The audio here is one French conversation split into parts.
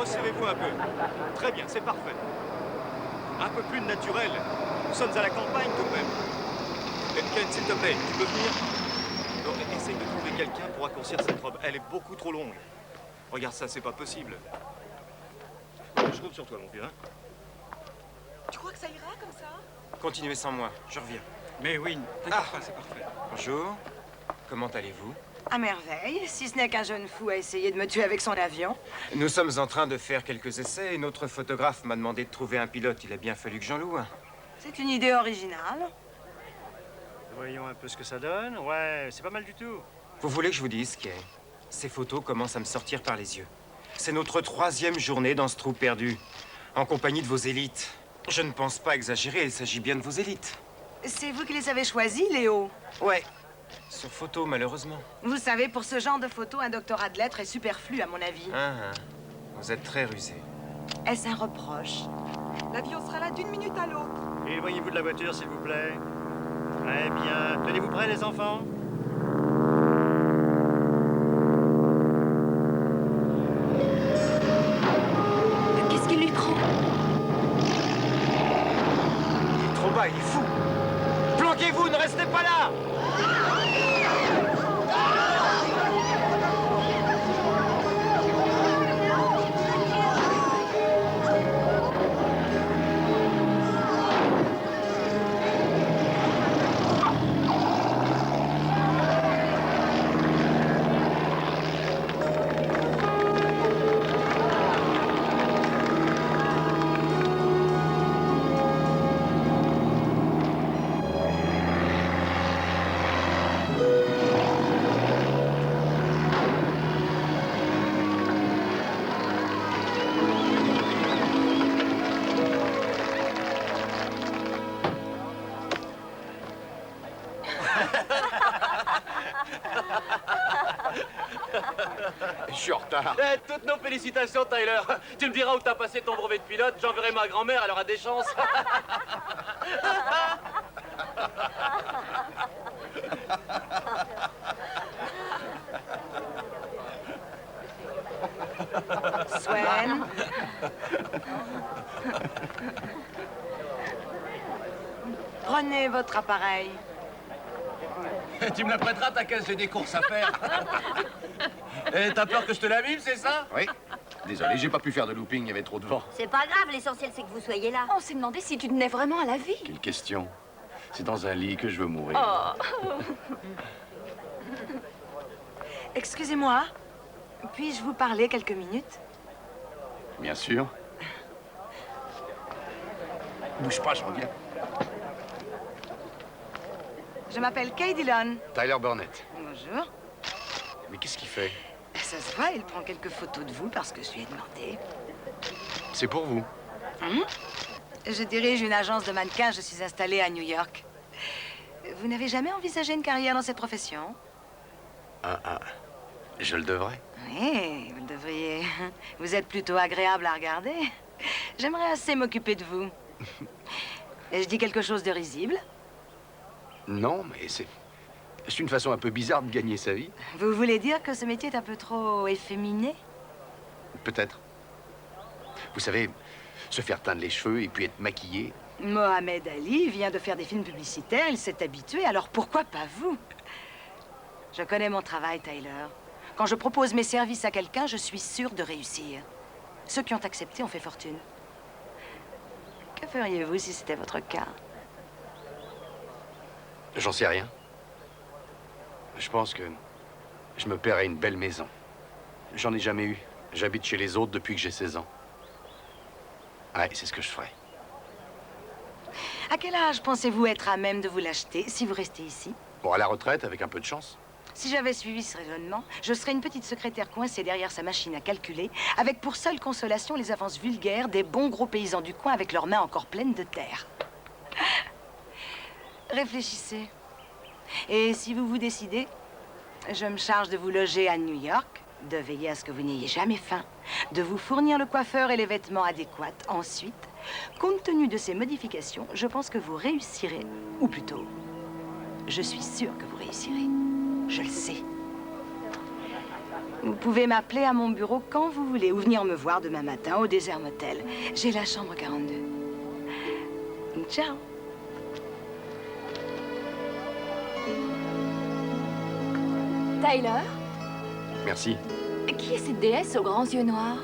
resserrez-vous un peu. Très bien, c'est parfait. Un peu plus de naturel. Nous sommes à la campagne tout de même. Ken, s'il te plaît, tu peux venir? Bon, essaye de trouver quelqu'un pour raccourcir cette robe. Elle est beaucoup trop longue. Regarde ça, c'est pas possible. Je compte sur toi, mon vieux, hein? Tu crois que ça ira comme ça? Continuez sans moi, je reviens. Mais oui, t'inquiète pas, c'est parfait. Bonjour, comment allez-vous? À merveille, si ce n'est qu'un jeune fou a essayé de me tuer avec son avion. Nous sommes en train de faire quelques essais et notre photographe m'a demandé de trouver un pilote. Il a bien fallu que j'en loue un. C'est une idée originale. Voyons un peu ce que ça donne. Ouais, c'est pas mal du tout. Vous voulez que je vous dise, Kay? Ces photos commencent à me sortir par les yeux. C'est notre 3e journée dans ce trou perdu, en compagnie de vos élites. Je ne pense pas exagérer, il s'agit bien de vos élites. C'est vous qui les avez choisis, Léo? Ouais, sur photo, malheureusement. Vous savez, pour ce genre de photos, un doctorat de lettres est superflu, à mon avis. Vous êtes très rusé. Est-ce un reproche? L'avion sera là d'une minute à l'autre. Éloignez-vous de la voiture, s'il vous plaît. Très bien. Tenez-vous prêts, les enfants? Qu'est-ce qu'il lui prend? Il est trop bas, il est fou. Planquez-vous, ne restez pas là! Je suis en retard. Toutes nos félicitations, Tyler. Tu me diras où t'as passé ton brevet de pilote. J'enverrai ma grand-mère, elle aura des chances. Swen. Prenez votre appareil. Tu me la prêteras, ta caisse, j'ai des courses à faire. Et t'as peur que je te l'abîme, c'est ça? Oui. Désolé, j'ai pas pu faire de looping, il y avait trop de vent. C'est pas grave, l'essentiel c'est que vous soyez là. On s'est demandé si tu tenais vraiment à la vie. Quelle question. C'est dans un lit que je veux mourir. Oh. Excusez-moi, puis-je vous parler quelques minutes? Bien sûr. Bouge pas, je reviens. Je m'appelle Kay Dillon. Tyler Burnett. Bonjour. Mais qu'est-ce qu'il fait? Ça se voit, il prend quelques photos de vous parce que je lui ai demandé. C'est pour vous. Je dirige une agence de mannequins, je suis installée à New York. Vous n'avez jamais envisagé une carrière dans cette profession? Je le devrais. Oui, vous le devriez. Vous êtes plutôt agréable à regarder. J'aimerais assez m'occuper de vous. Et je dis quelque chose de risible? Non, mais c'est une façon un peu bizarre de gagner sa vie. Vous voulez dire que ce métier est un peu trop efféminé? Peut-être. Vous savez, se faire teindre les cheveux et puis être maquillé. Mohamed Ali vient de faire des films publicitaires, il s'est habitué, alors pourquoi pas vous? Je connais mon travail, Tyler. Quand je propose mes services à quelqu'un, je suis sûre de réussir. Ceux qui ont accepté ont fait fortune. Que feriez-vous si c'était votre cas? J'en sais rien. Je pense que je me paierais une belle maison. J'en ai jamais eu. J'habite chez les autres depuis que j'ai 16 ans. Ouais, c'est ce que je ferais. À quel âge pensez-vous être à même de vous l'acheter si vous restez ici? Bon, à la retraite, avec un peu de chance. Si j'avais suivi ce raisonnement, je serais une petite secrétaire coincée derrière sa machine à calculer, avec pour seule consolation les avances vulgaires des bons gros paysans du coin avec leurs mains encore pleines de terre. Réfléchissez. Et si vous vous décidez, je me charge de vous loger à New York, de veiller à ce que vous n'ayez jamais faim, de vous fournir le coiffeur et les vêtements adéquats. Ensuite, compte tenu de ces modifications, je pense que vous réussirez. Ou plutôt, je suis sûre que vous réussirez. Je le sais. Vous pouvez m'appeler à mon bureau quand vous voulez ou venir me voir demain matin au Désert Motel. J'ai la chambre 42. Ciao. Tyler, Merci. qui est cette déesse aux grands yeux noirs?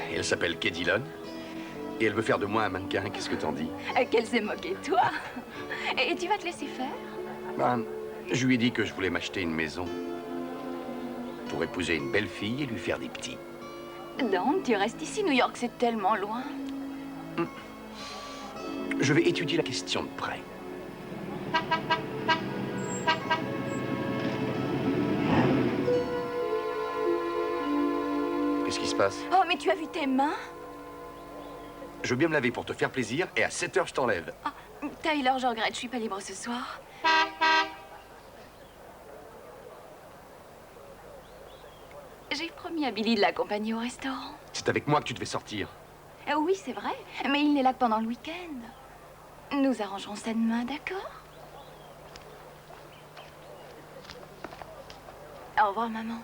Et elle s'appelle Kay Dillon. Et elle veut faire de moi un mannequin. Qu'est-ce que t'en dis? Qu'elle s'est moquée de toi. Et tu vas te laisser faire? Ben, je lui ai dit que je voulais m'acheter une maison. Pour épouser une belle fille et lui faire des petits. Donc, tu restes ici. New York, c'est tellement loin. Je vais étudier la question de près. Qu'est-ce qui se passe? Oh, mais tu as vu tes mains? Je veux bien me laver pour te faire plaisir et à 7 heures, je t'enlève. Ah, Tyler, je regrette, je suis pas libre ce soir. J'ai promis à Billy de l'accompagner au restaurant. C'est avec moi que tu devais sortir. Oui, c'est vrai, mais il n'est là que pendant le week-end. Nous arrangerons ça demain, d'accord? Au revoir, maman.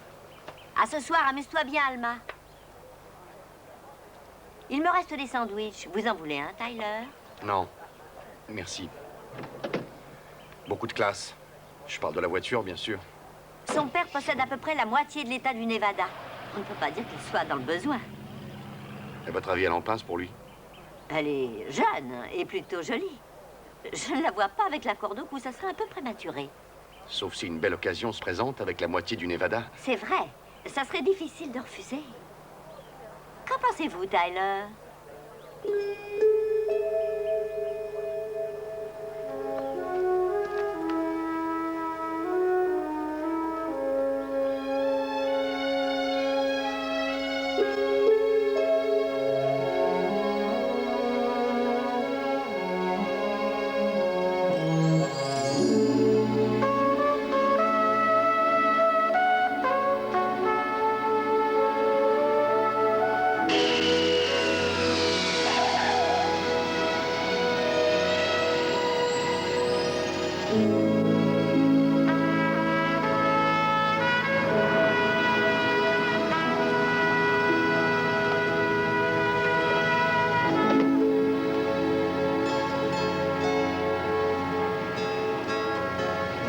À ce soir, amuse-toi bien, Alma. Il me reste des sandwichs. Vous en voulez un, Tyler? Non. Merci. Beaucoup de classe. Je parle de la voiture, bien sûr. Son père possède à peu près la moitié de l'état du Nevada. On ne peut pas dire qu'il soit dans le besoin. Et votre avis, elle en pince pour lui? Elle est jeune et plutôt jolie. Je ne la vois pas avec la corde au cou, ça serait un peu prématuré. Sauf si une belle occasion se présente avec la moitié du Nevada. C'est vrai, ça serait difficile de refuser. Qu'en pensez-vous, Tyler?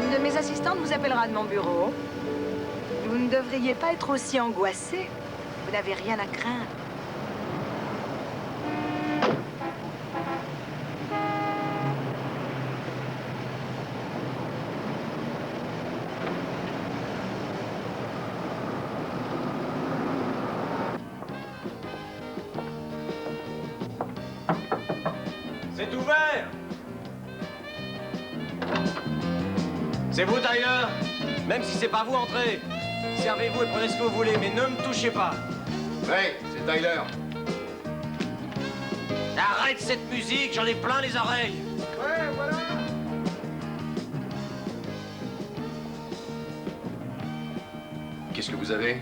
Une de mes assistantes vous appellera de mon bureau. Vous ne devriez pas être aussi angoissé. Vous n'avez rien à craindre. C'est ouvert! C'est vous, Tyler? Même si c'est pas vous, entrez. Servez-vous et prenez ce que vous voulez, mais ne me touchez pas. Ouais, c'est Tyler. Arrête cette musique, j'en ai plein les oreilles. Ouais, voilà. Qu'est-ce que vous avez?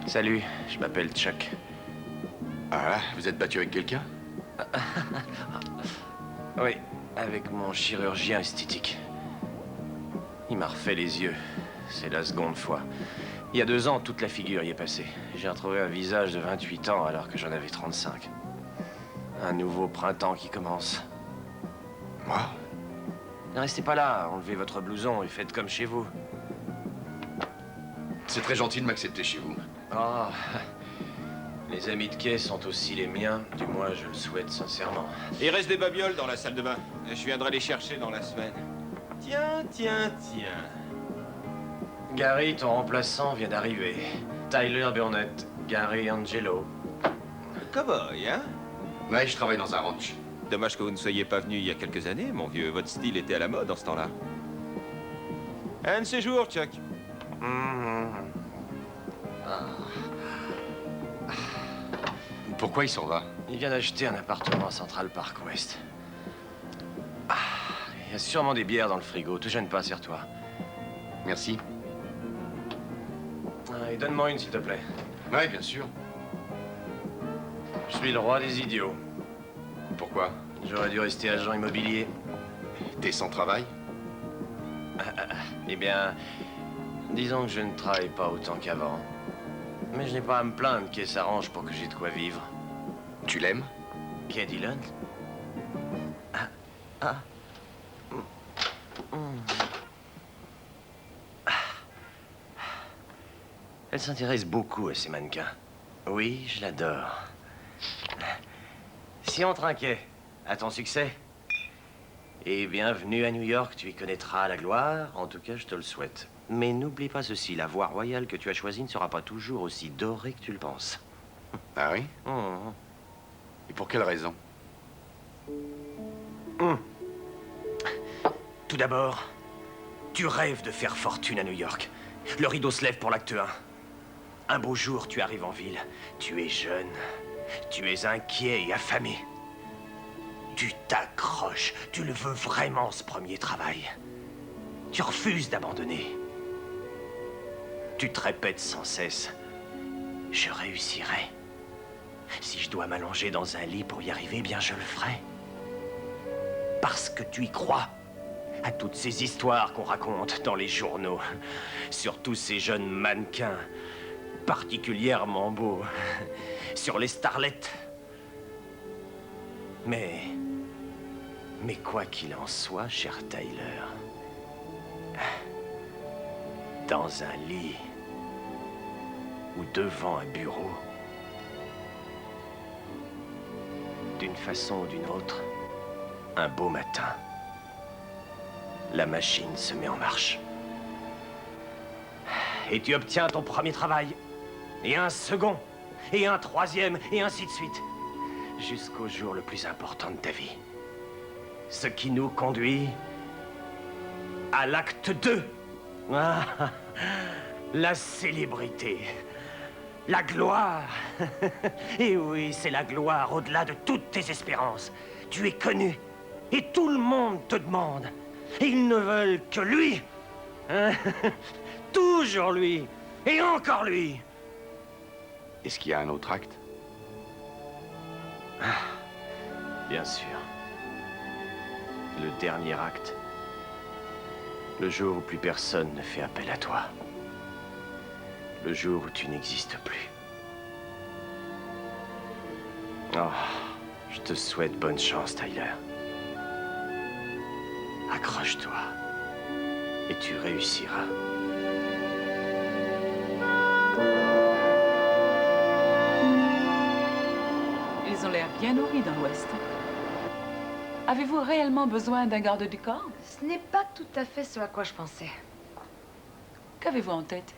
Salut, je m'appelle Chuck. Ah, vous êtes battu avec quelqu'un? Oui, avec mon chirurgien esthétique. Il m'a refait les yeux. C'est la seconde fois. Il y a 2 ans, toute la figure y est passée. J'ai retrouvé un visage de 28 ans alors que j'en avais 35. Un nouveau printemps qui commence. Moi? Ne restez pas là, enlevez votre blouson et faites comme chez vous. C'est très gentil de m'accepter chez vous. Oh, les amis de Kay sont aussi les miens, du moins je le souhaite sincèrement. Il reste des babioles dans la salle de bain. Je viendrai les chercher dans la semaine. Tiens. Gary, ton remplaçant, vient d'arriver. Tyler Burnett, Gary Angelo. Cowboy, hein? Ouais, je travaille dans un ranch. Dommage que vous ne soyez pas venu il y a quelques années, mon vieux. Votre style était à la mode en ce temps-là. Un de ces jours, Chuck. Pourquoi il s'en va? Il vient d'acheter un appartement à Central Park West. Il y a sûrement des bières dans le frigo. Te gêne pas, serre-toi. Merci. Et donne-moi une, s'il te plaît. Ouais, bien sûr. Je suis le roi des idiots. Pourquoi? J'aurais dû rester agent immobilier. T'es sans travail? Eh bien, disons que je ne travaille pas autant qu'avant. Mais je n'ai pas à me plaindre qu'elle s'arrange pour que j'ai de quoi vivre. Tu l'aimes? Kay Dillon? Ah. Elle s'intéresse beaucoup à ces mannequins. Oui, je l'adore. Si on trinquait, à ton succès. Et bienvenue à New York, tu y connaîtras la gloire. En tout cas, je te le souhaite. Mais n'oublie pas ceci, la voie royale que tu as choisie ne sera pas toujours aussi dorée que tu le penses. Ah oui? Mmh. Et pour quelle raison? Tout d'abord, tu rêves de faire fortune à New York. Le rideau se lève pour l'acte 1. Un beau jour, tu arrives en ville. Tu es jeune. Tu es inquiet et affamé. Tu t'accroches. Tu le veux vraiment, ce premier travail. Tu refuses d'abandonner. Tu te répètes sans cesse. Je réussirai. Si je dois m'allonger dans un lit pour y arriver, eh bien je le ferai. Parce que tu y crois. À toutes ces histoires qu'on raconte dans les journaux. Sur tous ces jeunes mannequins. Particulièrement beaux. Sur les starlettes. Mais quoi qu'il en soit, cher Tyler, dans un lit ou devant un bureau, d'une façon ou d'une autre, un beau matin, la machine se met en marche. Et tu obtiens ton premier travail, et un second, et un troisième, et ainsi de suite, jusqu'au jour le plus important de ta vie. Ce qui nous conduit à l'acte 2. Ah, la célébrité, la gloire. Et oui, c'est la gloire au-delà de toutes tes espérances. Tu es connu, et tout le monde te demande. Et ils ne veulent que lui. Hein? Toujours lui, et encore lui. Est-ce qu'il y a un autre acte? Bien sûr. Le dernier acte. Le jour où plus personne ne fait appel à toi. Le jour où tu n'existes plus. Oh, je te souhaite bonne chance, Tyler. Accroche-toi. Et tu réussiras. Ils ont l'air bien nourris dans l'Ouest. Avez-vous réellement besoin d'un garde du corps? Ce n'est pas tout à fait ce à quoi je pensais. Qu'avez-vous en tête?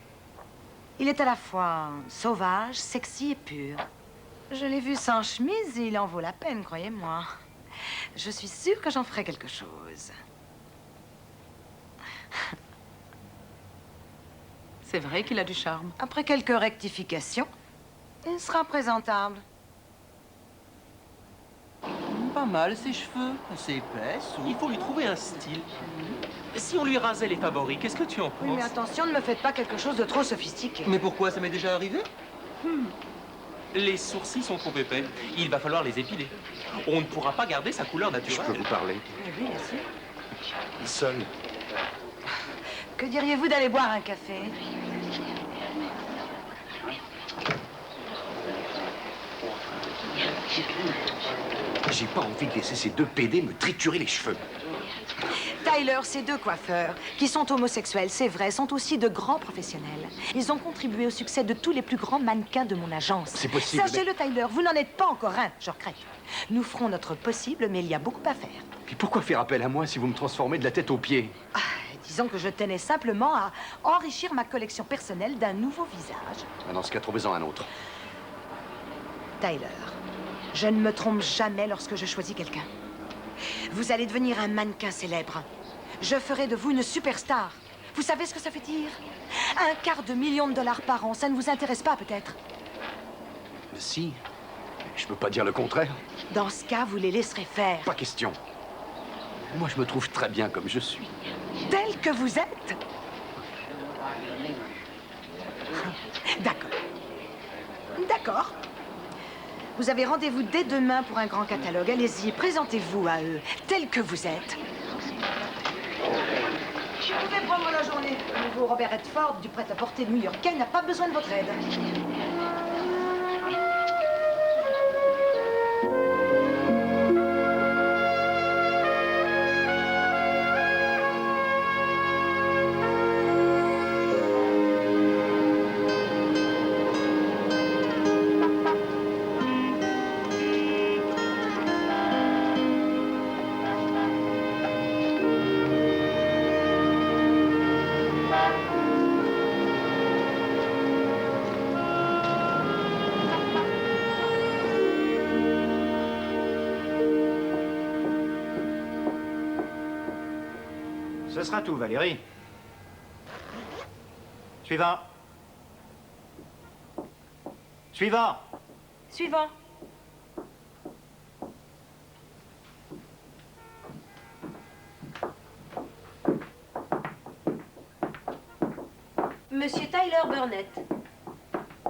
Il est à la fois sauvage, sexy et pur. Je l'ai vu sans chemise et il en vaut la peine, croyez-moi. Je suis sûre que j'en ferai quelque chose. C'est vrai qu'il a du charme. Après quelques rectifications, il sera présentable. Pas mal, ses cheveux. Assez épais, il faut lui trouver un style. Si on lui rasait les favoris, qu'est-ce que tu en penses? Oui, mais attention, ne me faites pas quelque chose de trop sophistiqué. Mais pourquoi? Ça m'est déjà arrivé. Les sourcils sont trop épais. Il va falloir les épiler. On ne pourra pas garder sa couleur Je naturelle. peux vous parler? Oui, bien sûr. Seul. Que diriez-vous d'aller boire un café? J'ai pas envie de laisser ces deux PD me triturer les cheveux. Tyler, ces deux coiffeurs, qui sont homosexuels, c'est vrai, sont aussi de grands professionnels. Ils ont contribué au succès de tous les plus grands mannequins de mon agence. C'est possible, Sachez-le, Tyler, vous n'en êtes pas encore un, je regrette. Nous ferons notre possible, mais il y a beaucoup à faire. Puis pourquoi faire appel à moi si vous me transformez de la tête aux pieds? Disons que je tenais simplement à enrichir ma collection personnelle d'un nouveau visage. Dans ce cas, trouvez-en un autre. Tyler, je ne me trompe jamais lorsque je choisis quelqu'un. Vous allez devenir un mannequin célèbre. Je ferai de vous une superstar. Vous savez ce que ça fait dire? $250 000 par an, ça ne vous intéresse pas peut-être? Si. Je peux pas dire le contraire. Dans ce cas, vous les laisserez faire. Pas question. Moi, je me trouve très bien comme je suis. Tel que vous êtes? D'accord. D'accord. Vous avez rendez-vous dès demain pour un grand catalogue. Allez-y, présentez-vous à eux, tel que vous êtes. Vous pouvez prendre la journée. Le nouveau Robert Redford du prêt-à-porter new-yorkais n'a pas besoin de votre aide. Ce sera tout, Valérie. Suivant. Suivant. Suivant. Monsieur Tyler Burnett.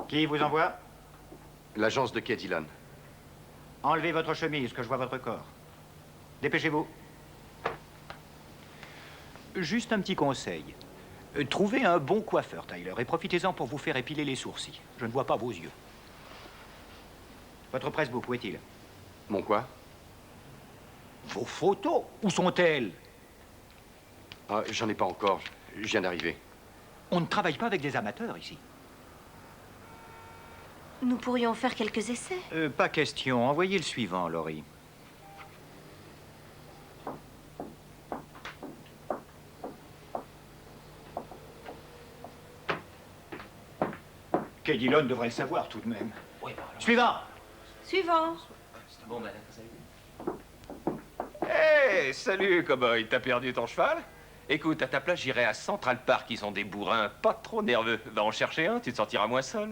Qui vous envoie? L'agence de Kay Dillon. Enlevez votre chemise, que je vois votre corps. Dépêchez-vous. Juste un petit conseil. Trouvez un bon coiffeur, Tyler, et profitez-en pour vous faire épiler les sourcils. Je ne vois pas vos yeux. Votre pressbook, où est-il? Mon quoi? Vos photos, où sont-elles? Ah, j'en ai pas encore. Je viens d'arriver. On ne travaille pas avec des amateurs ici. Nous pourrions faire quelques essais. Pas question. Envoyez le suivant, Laurie. Kay Dillon devrait le savoir tout de même. Oui, Suivant. Suivant. Bon, madame, salut. Hey, salut, cowboy. T'as perdu ton cheval? Écoute, à ta place, j'irai à Central Park. Ils sont des bourrins pas trop nerveux. Va en chercher un, tu te sentiras moins seul.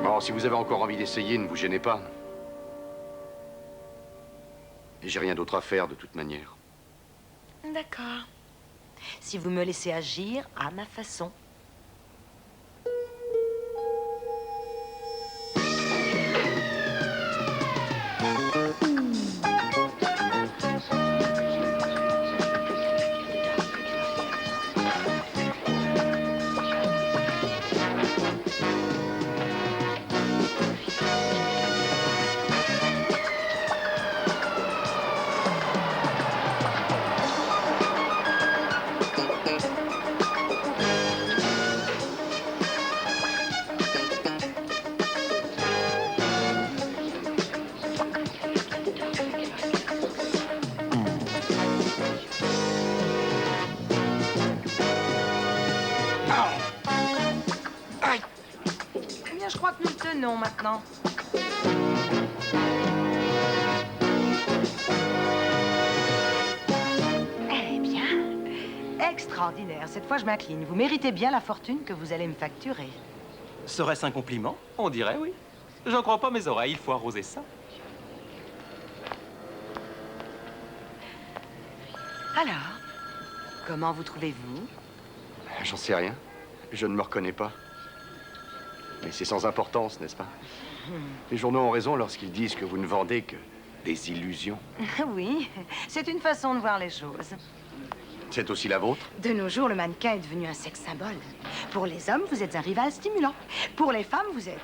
Bon, si vous avez encore envie d'essayer, ne vous gênez pas. J'ai rien d'autre à faire, de toute manière. D'accord. Si vous me laissez agir à ma façon. Je crois que nous le tenons maintenant. Eh bien, extraordinaire. Cette fois, je m'incline. Vous méritez bien la fortune que vous allez me facturer. Serait-ce un compliment? On dirait, oui. J'en crois pas mes oreilles, il faut arroser ça. Alors, comment vous trouvez-vous? J'en sais rien. Je ne me reconnais pas. Mais c'est sans importance, n'est-ce pas? Les journaux ont raison lorsqu'ils disent que vous ne vendez que des illusions. Oui, c'est une façon de voir les choses. C'est aussi la vôtre? De nos jours, le mannequin est devenu un sexe symbole. Pour les hommes, vous êtes un rival stimulant. Pour les femmes, vous êtes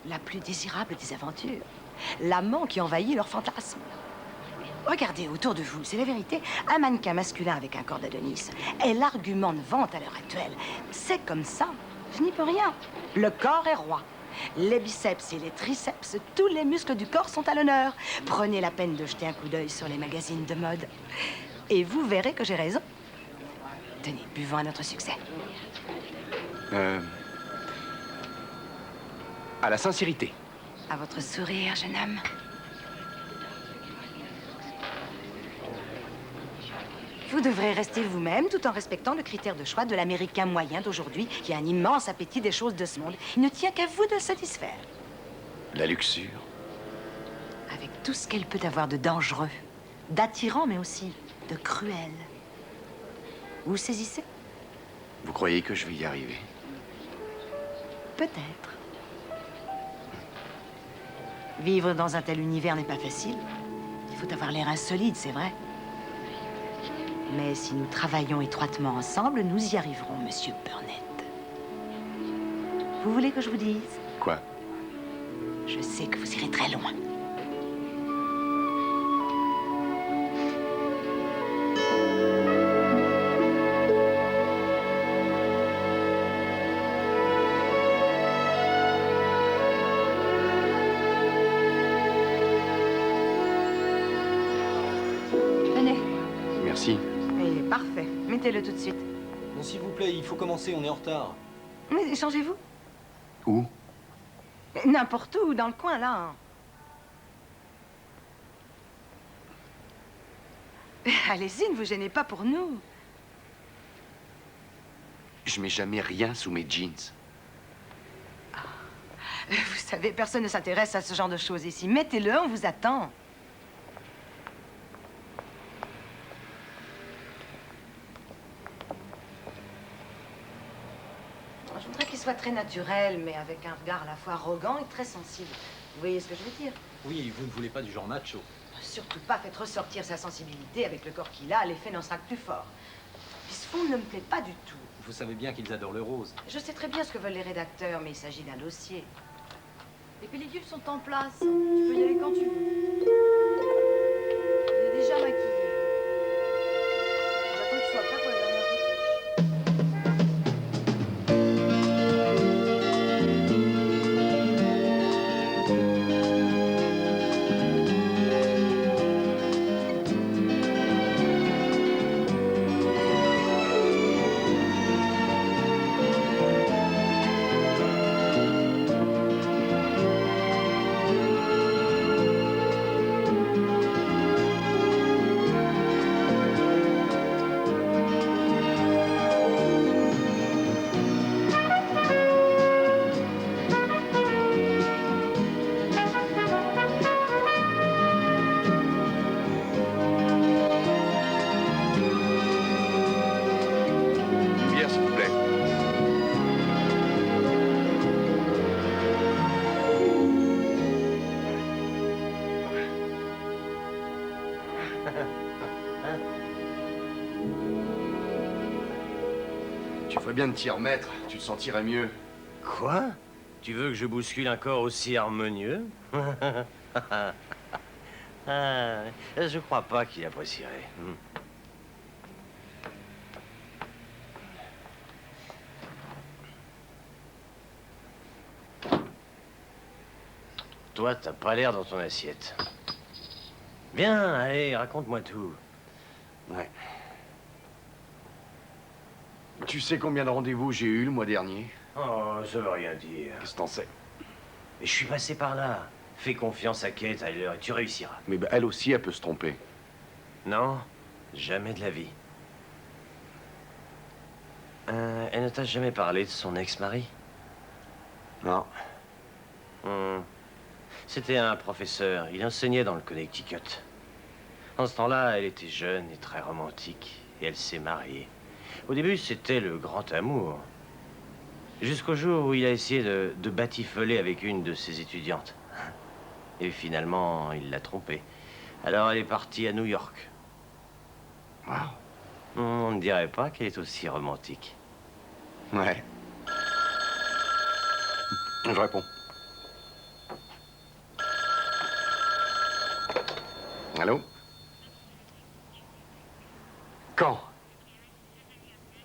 la plus désirable des aventures. L'amant qui envahit leurs fantasmes. Regardez autour de vous, c'est la vérité. Un mannequin masculin avec un corps d'Adonis est l'argument de vente à l'heure actuelle. C'est comme ça. Je n'y peux rien. Le corps est roi. Les biceps et les triceps, tous les muscles du corps sont à l'honneur. Prenez la peine de jeter un coup d'œil sur les magazines de mode. Et vous verrez que j'ai raison. Tenez, buvons à notre succès. À la sincérité. À votre sourire, jeune homme. Vous devrez rester vous-même tout en respectant le critère de choix de l'Américain moyen d'aujourd'hui qui a un immense appétit des choses de ce monde. Il ne tient qu'à vous de le satisfaire. La luxure. Avec tout ce qu'elle peut avoir de dangereux, d'attirant, mais aussi de cruel. Vous saisissez? Vous croyez que je vais y arriver? Peut-être. Vivre dans un tel univers n'est pas facile. Il faut avoir l'air insolide, c'est vrai. Mais si nous travaillons étroitement ensemble, nous y arriverons, monsieur Burnett. Vous voulez que je vous dise? Quoi? Je sais que vous irez très loin. Venez. Merci. Il est parfait. Mettez-le tout de suite. Non, s'il vous plaît, il faut commencer, on est en retard. Mais changez-vous. Où? N'importe où, dans le coin, là. Allez-y, ne vous gênez pas pour nous. Je mets jamais rien sous mes jeans. Vous savez, personne ne s'intéresse à ce genre de choses ici. Mettez-le, on vous attend. Je voudrais qu'il soit très naturel, mais avec un regard à la fois arrogant et très sensible. Vous voyez ce que je veux dire? Oui, vous ne voulez pas du genre macho. Surtout pas, faites ressortir sa sensibilité avec le corps qu'il a, l'effet n'en sera que plus fort. Puis ce fond ne me plaît pas du tout. Vous savez bien qu'ils adorent le rose. Je sais très bien ce que veulent les rédacteurs, mais il s'agit d'un dossier. Les pellicules sont en place. Tu peux y aller quand tu veux. Il est déjà maquillé. J'attends qu'il soit prêt pour la dernière retouche. Bière, s'il vous plaît. Tu ferais bien de t'y remettre, tu te sentirais mieux. Quoi? Tu veux que je bouscule un corps aussi harmonieux? Ah, je crois pas qu'il apprécierait. Toi, t'as pas l'air dans ton assiette. Bien, allez, raconte-moi tout. Ouais. Tu sais combien de rendez-vous j'ai eu le mois dernier? Oh, ça veut rien dire. Qu'est-ce que t'en sais? Mais je suis passé par là. Fais confiance à Kate, Tyler, et tu réussiras. Mais ben, elle aussi, elle peut se tromper. Non, jamais de la vie. Elle ne t'a jamais parlé de son ex-mari? Non. C'était un professeur. Il enseignait dans le Connecticut. En ce temps-là, elle était jeune et très romantique. Et elle s'est mariée. Au début, c'était le grand amour. Jusqu'au jour où il a essayé de batifoler avec une de ses étudiantes. Et finalement, il l'a trompée. Alors, elle est partie à New York. Wow. On ne dirait pas qu'elle est aussi romantique. Ouais. Je réponds. Allô? Quand?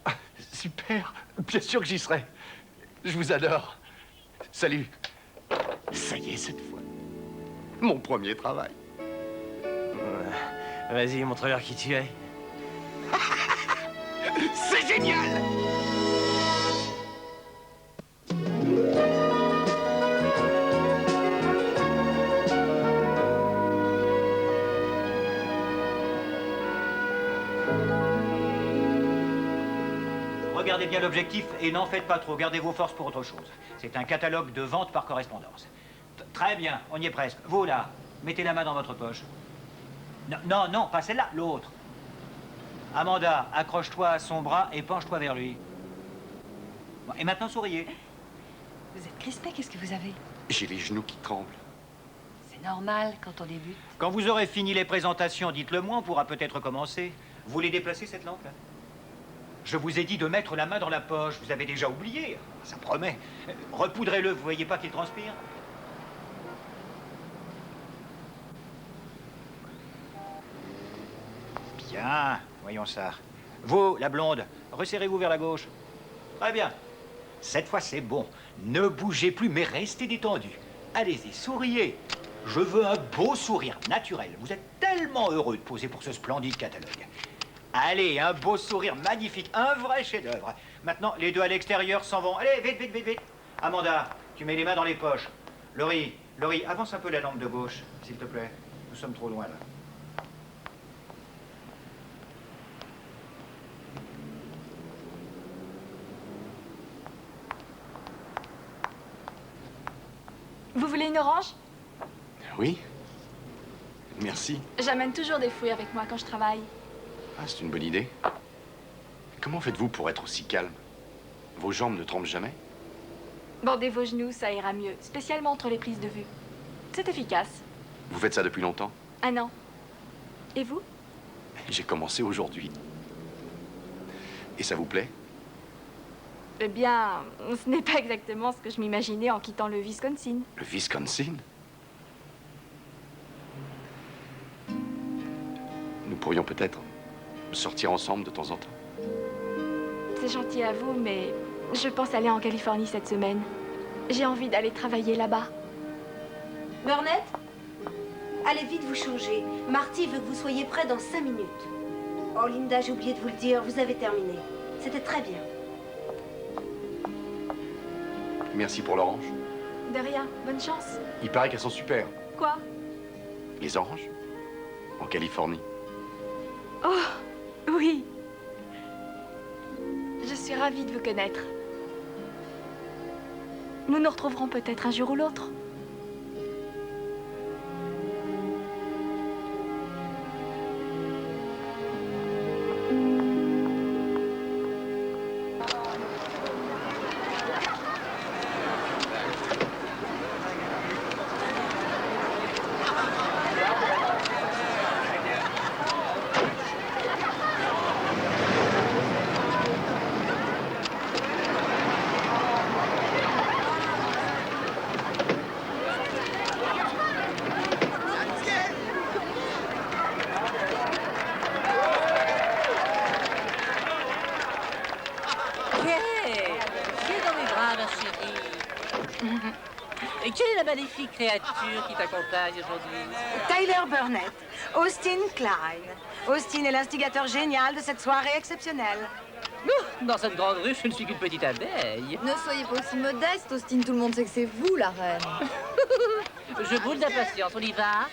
Ah, super. Bien sûr que j'y serai. Je vous adore. Salut. Ça y est, cette fois. Mon premier travail. Vas-y, montre-leur qui tu es. C'est génial! Regardez bien l'objectif et n'en faites pas trop. Gardez vos forces pour autre chose. C'est un catalogue de vente par correspondance. Très bien, on y est presque. Vous, là, mettez la main dans votre poche. Non, non, non, pas celle-là, l'autre. Amanda, accroche-toi à son bras et penche-toi vers lui. Bon, et maintenant, souriez. Vous êtes crispé, qu'est-ce que vous avez? J'ai les genoux qui tremblent. C'est normal quand on débute. Quand vous aurez fini les présentations, dites-le moi, on pourra peut-être commencer. Vous voulez déplacer cette lampe, là? Je vous ai dit de mettre la main dans la poche. Vous avez déjà oublié. Ça promet. Repoudrez-le, vous voyez pas qu'il transpire? Bien, voyons ça. Vous, la blonde, resserrez-vous vers la gauche. Très bien. Cette fois, c'est bon. Ne bougez plus, mais restez détendu. Allez-y, souriez. Je veux un beau sourire naturel. Vous êtes tellement heureux de poser pour ce splendide catalogue. Allez, un beau sourire magnifique, un vrai chef-d'œuvre. Maintenant, les deux à l'extérieur s'en vont. Allez, vite, vite, vite, vite. Amanda, tu mets les mains dans les poches. Laurie, avance un peu la lampe de gauche, s'il te plaît. Nous sommes trop loin, là. Vous voulez une orange? Oui. Merci. J'amène toujours des fruits avec moi quand je travaille. Ah, c'est une bonne idée. Comment faites-vous pour être aussi calme? Vos jambes ne tremblent jamais? Bandez vos genoux, ça ira mieux. Spécialement entre les prises de vue. C'est efficace. Vous faites ça depuis longtemps? 1 an. Et vous? J'ai commencé aujourd'hui. Et ça vous plaît? Eh bien, ce n'est pas exactement ce que je m'imaginais en quittant le Wisconsin. Le Wisconsin? Nous pourrions peut-être sortir ensemble de temps en temps. C'est gentil à vous, mais je pense aller en Californie cette semaine. J'ai envie d'aller travailler là-bas. Burnett? Allez vite vous changer. Marty veut que vous soyez prêt dans 5 minutes. Oh, Linda, j'ai oublié de vous le dire, vous avez terminé. C'était très bien. Merci pour l'orange. De rien, bonne chance. Il paraît qu'elles sont super. Quoi? Les oranges? En Californie. Oh, oui. Je suis ravie de vous connaître. Nous nous retrouverons peut-être un jour ou l'autre. Et quelle est la magnifique créature qui t'accompagne aujourd'hui? Tyler Burnett, Austin Klein. Austin est l'instigateur génial de cette soirée exceptionnelle. Dans cette grande rue, je ne suis qu'une petite abeille. Ne soyez pas aussi modeste, Austin. Tout le monde sait que c'est vous, la reine. Je boule d'impatience. On y va?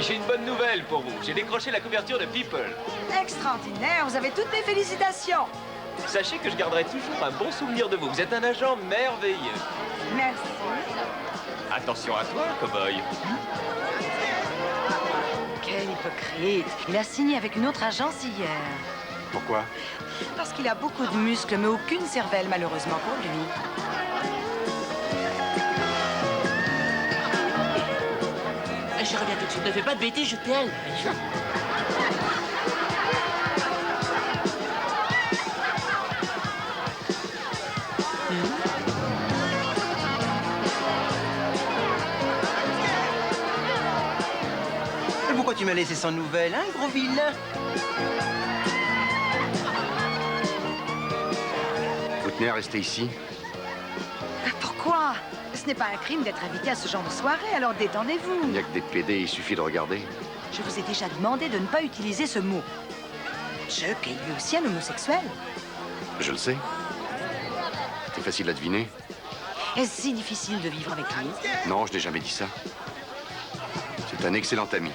J'ai une bonne nouvelle pour vous. J'ai décroché la couverture de People. Extraordinaire, vous avez toutes mes félicitations. Sachez que je garderai toujours un bon souvenir de vous. Vous êtes un agent merveilleux. Merci. Attention à toi, cow-boy. OK. hypocrite. Il a signé avec une autre agence hier. Pourquoi? Parce qu'il a beaucoup de muscles, mais aucune cervelle, malheureusement pour lui. Je reviens tout de suite. Ne fais pas de bêtises, je t'aime. Mais pourquoi tu m'as laissé sans nouvelles, hein, gros vilain? Vous tenez à rester ici? Pourquoi? Ce n'est pas un crime d'être invité à ce genre de soirée, alors détendez-vous. Il n'y a que des PD, il suffit de regarder. Je vous ai déjà demandé de ne pas utiliser ce mot. Chuck est lui aussi un homosexuel. Je le sais. C'est facile à deviner. Est-ce si difficile de vivre avec lui? Non, je n'ai jamais dit ça. C'est un excellent ami.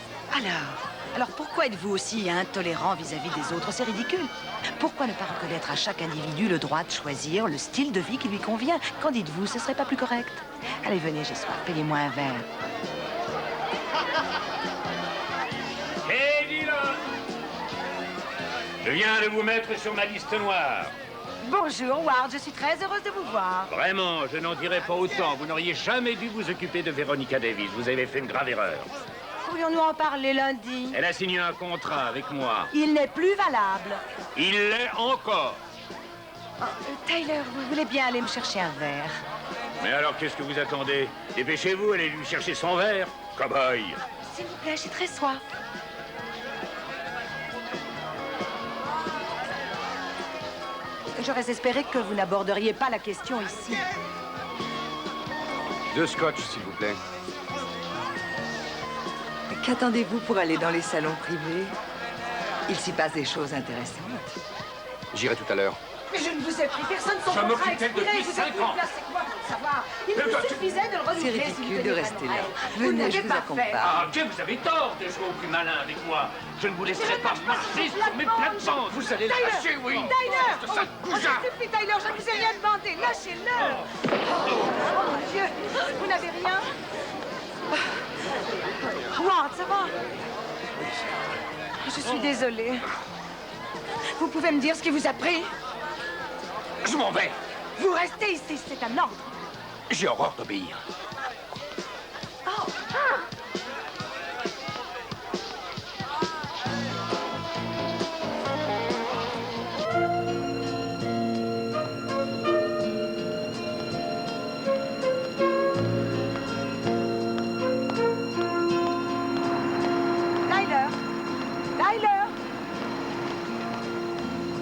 Alors pourquoi êtes-vous aussi intolérant vis-à-vis des autres? C'est ridicule. Pourquoi ne pas reconnaître à chaque individu le droit de choisir le style de vie qui lui convient? Qu'en dites-vous? Ce serait pas plus correct? Allez, venez, j'ai soif. Payez-moi un verre. Hé, Dillon! Je viens de vous mettre sur ma liste noire. Bonjour, Ward. Je suis très heureuse de vous voir. Vraiment, je n'en dirai pas autant. Vous n'auriez jamais dû vous occuper de Veronica Davis. Vous avez fait une grave erreur. Pourrions-nous en parler lundi? Elle a signé un contrat avec moi. Il n'est plus valable. Il l'est encore. Oh, Tyler, vous voulez bien aller me chercher un verre? Mais alors, qu'est-ce que vous attendez? Dépêchez-vous, allez lui chercher son verre. Cow-boy. S'il vous plaît, j'ai très soif. J'aurais espéré que vous n'aborderiez pas la question ici. 2 scotch, s'il vous plaît. Qu'attendez-vous pour aller dans les salons privés? Il s'y passe des choses intéressantes. J'irai tout à l'heure. Mais je ne vous ai pris personne son Je contrat m'occupe d'elle expiré. depuis Vous 5 êtes plus ans. placé que moi pour le savoir. Il vous suffisait de le renouveler. C'est si ridicule vous de teniez rester pas là. de Venez, rêve. je vous Vous n'avez accompagne. pas fait. Ah, Dieu, vous avez tort de jouer au plus malin avec moi. Je ne vous laisserai pas marcher sur mes plates-bandes. Vous allez Tyler, lâcher, oui. Tyler! Ce sale Oh, goujat. ça suffit, Tyler, je ne vous ai rien demandé. Lâchez-le! Oh, mon Dieu! Vous n'avez rien? Ward, ça va? Je suis désolée. Vous pouvez me dire ce qui vous a pris? Je m'en vais. Vous restez ici, c'est un ordre. J'ai horreur d'obéir. Oh. Tyler! Tyler!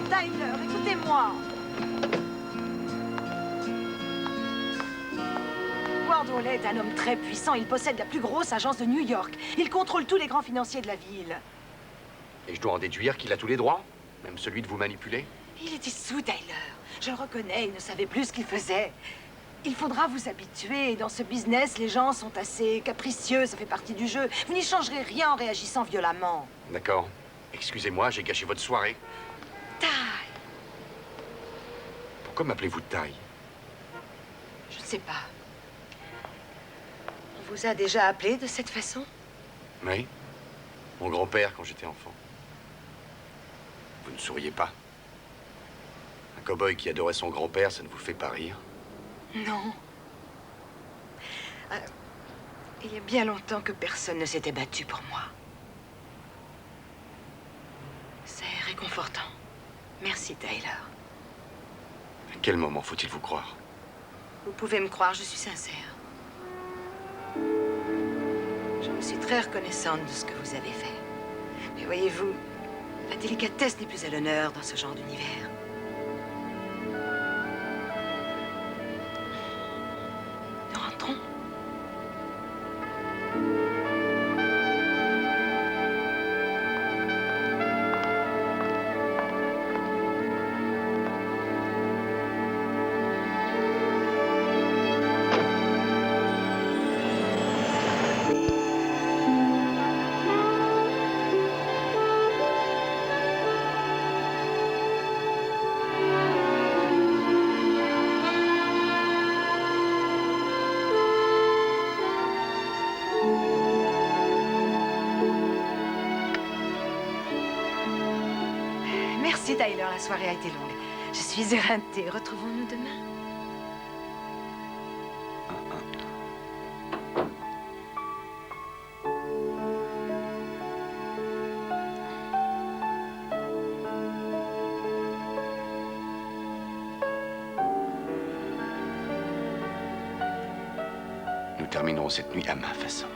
Tyler, écoutez-moi! Ward Wallet est un homme très puissant. Il possède la plus grosse agence de New York. Il contrôle tous les grands financiers de la ville. Et je dois en déduire qu'il a tous les droits? Même celui de vous manipuler? Il était sous, Tyler. Je le reconnais, il ne savait plus ce qu'il faisait. Il faudra vous habituer. Dans ce business, les gens sont assez capricieux. Ça fait partie du jeu. Vous n'y changerez rien en réagissant violemment. D'accord. Excusez-moi, j'ai gâché votre soirée. Ty, Pourquoi m'appelez-vous Taille? je ne sais pas. On vous a déjà appelé de cette façon? Oui. Mon grand-père quand j'étais enfant. Vous ne souriez pas? Un cow-boy qui adorait son grand-père, ça ne vous fait pas rire? Non. Il y a bien longtemps que personne ne s'était battu pour moi. C'est réconfortant. Merci, Tyler. À quel moment faut-il vous croire? Vous pouvez me croire, je suis sincère. Je vous suis très reconnaissante de ce que vous avez fait. Mais voyez-vous, la délicatesse n'est plus à l'honneur dans ce genre d'univers. Nous rentrons. Merci Tyler, la soirée a été longue. Je suis éreintée. Retrouvons-nous demain. Nous terminerons cette nuit à ma façon.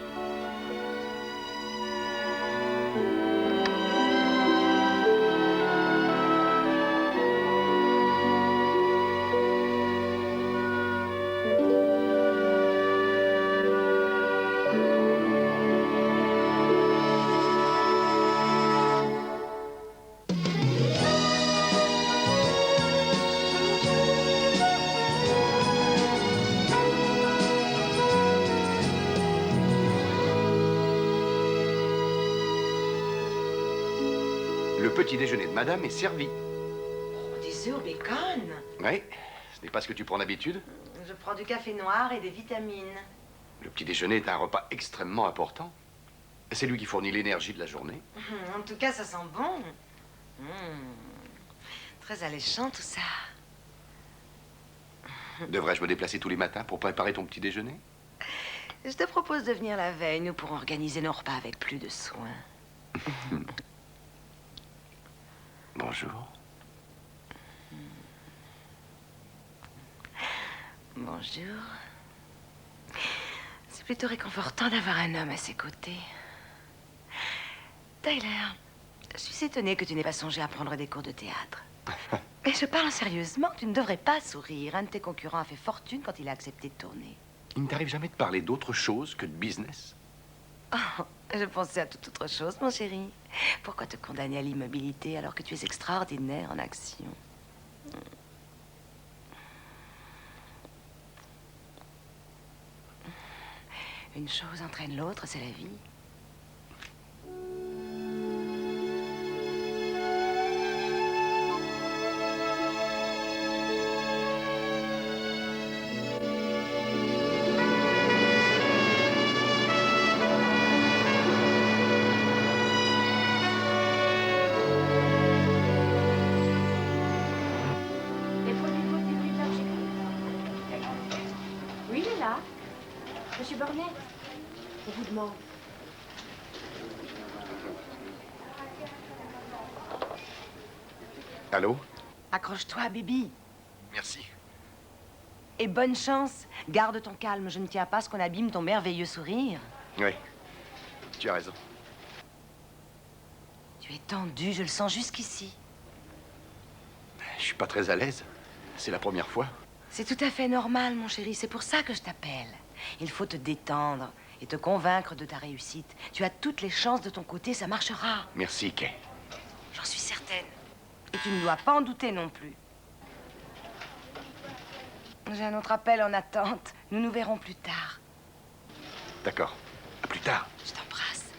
Le petit déjeuner de madame est servi. Oh, des œufs au bacon. Oui, ce n'est pas ce que tu prends d'habitude. Je prends du café noir et des vitamines. Le petit déjeuner est un repas extrêmement important. C'est lui qui fournit l'énergie de la journée. En tout cas, ça sent bon. Très alléchant, tout ça. Devrais-je me déplacer tous les matins pour préparer ton petit déjeuner? Je te propose de venir la veille. Nous pourrons organiser nos repas avec plus de soin. Bonjour. Bonjour. C'est plutôt réconfortant d'avoir un homme à ses côtés. Tyler, je suis étonnée que tu n'aies pas songé à prendre des cours de théâtre. Mais je parle sérieusement, tu ne devrais pas sourire. Un de tes concurrents a fait fortune quand il a accepté de tourner. Il ne t'arrive jamais de parler d'autre chose que de business? Oh, je pensais à toute autre chose, mon chéri. Pourquoi te condamner à l'immobilité alors que tu es extraordinaire en action? Une chose entraîne l'autre, c'est la vie. Oui, il est là. Monsieur Burnett, on vous demande. Allô? Accroche-toi, Bibi. Merci. Et bonne chance. Garde ton calme. Je ne tiens pas à ce qu'on abîme ton merveilleux sourire. Oui, tu as raison. Tu es tendu, je le sens jusqu'ici. Je suis pas très à l'aise. C'est la première fois. C'est tout à fait normal, mon chéri. C'est pour ça que je t'appelle. Il faut te détendre et te convaincre de ta réussite. Tu as toutes les chances de ton côté, ça marchera. Merci, Kay. J'en suis certaine. Et tu ne dois pas en douter non plus. J'ai un autre appel en attente. Nous nous verrons plus tard. D'accord. À plus tard. Je t'embrasse.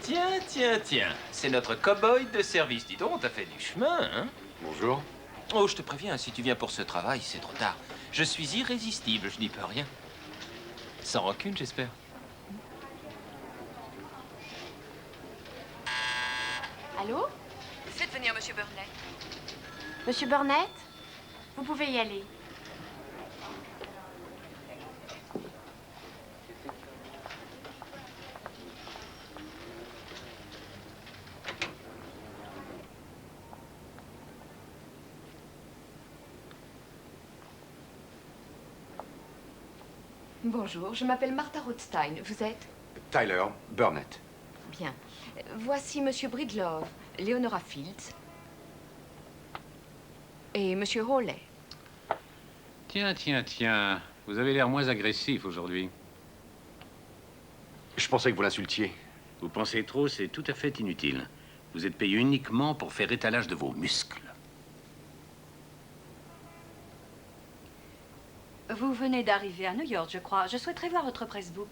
Tiens, tiens, tiens. C'est notre cow-boy de service. Dis donc, t'as fait du chemin, hein? Bonjour. Oh, je te préviens, si tu viens pour ce travail, c'est trop tard. Je suis irrésistible, je n'y peux rien. Sans rancune, j'espère. Allô? Faites venir Monsieur Burnett. Monsieur Burnett, vous pouvez y aller. Bonjour, je m'appelle Martha Rothstein. Vous êtes? Tyler Burnett. Bien. Voici Monsieur Bridlove, Leonora Fields et Monsieur Hawley. Tiens, tiens, tiens. Vous avez l'air moins agressif aujourd'hui. Je pensais que vous l'insultiez. Vous pensez trop, c'est tout à fait inutile. Vous êtes payé uniquement pour faire étalage de vos muscles. Vous venez d'arriver à New York, je crois. Je souhaiterais voir votre pressbook.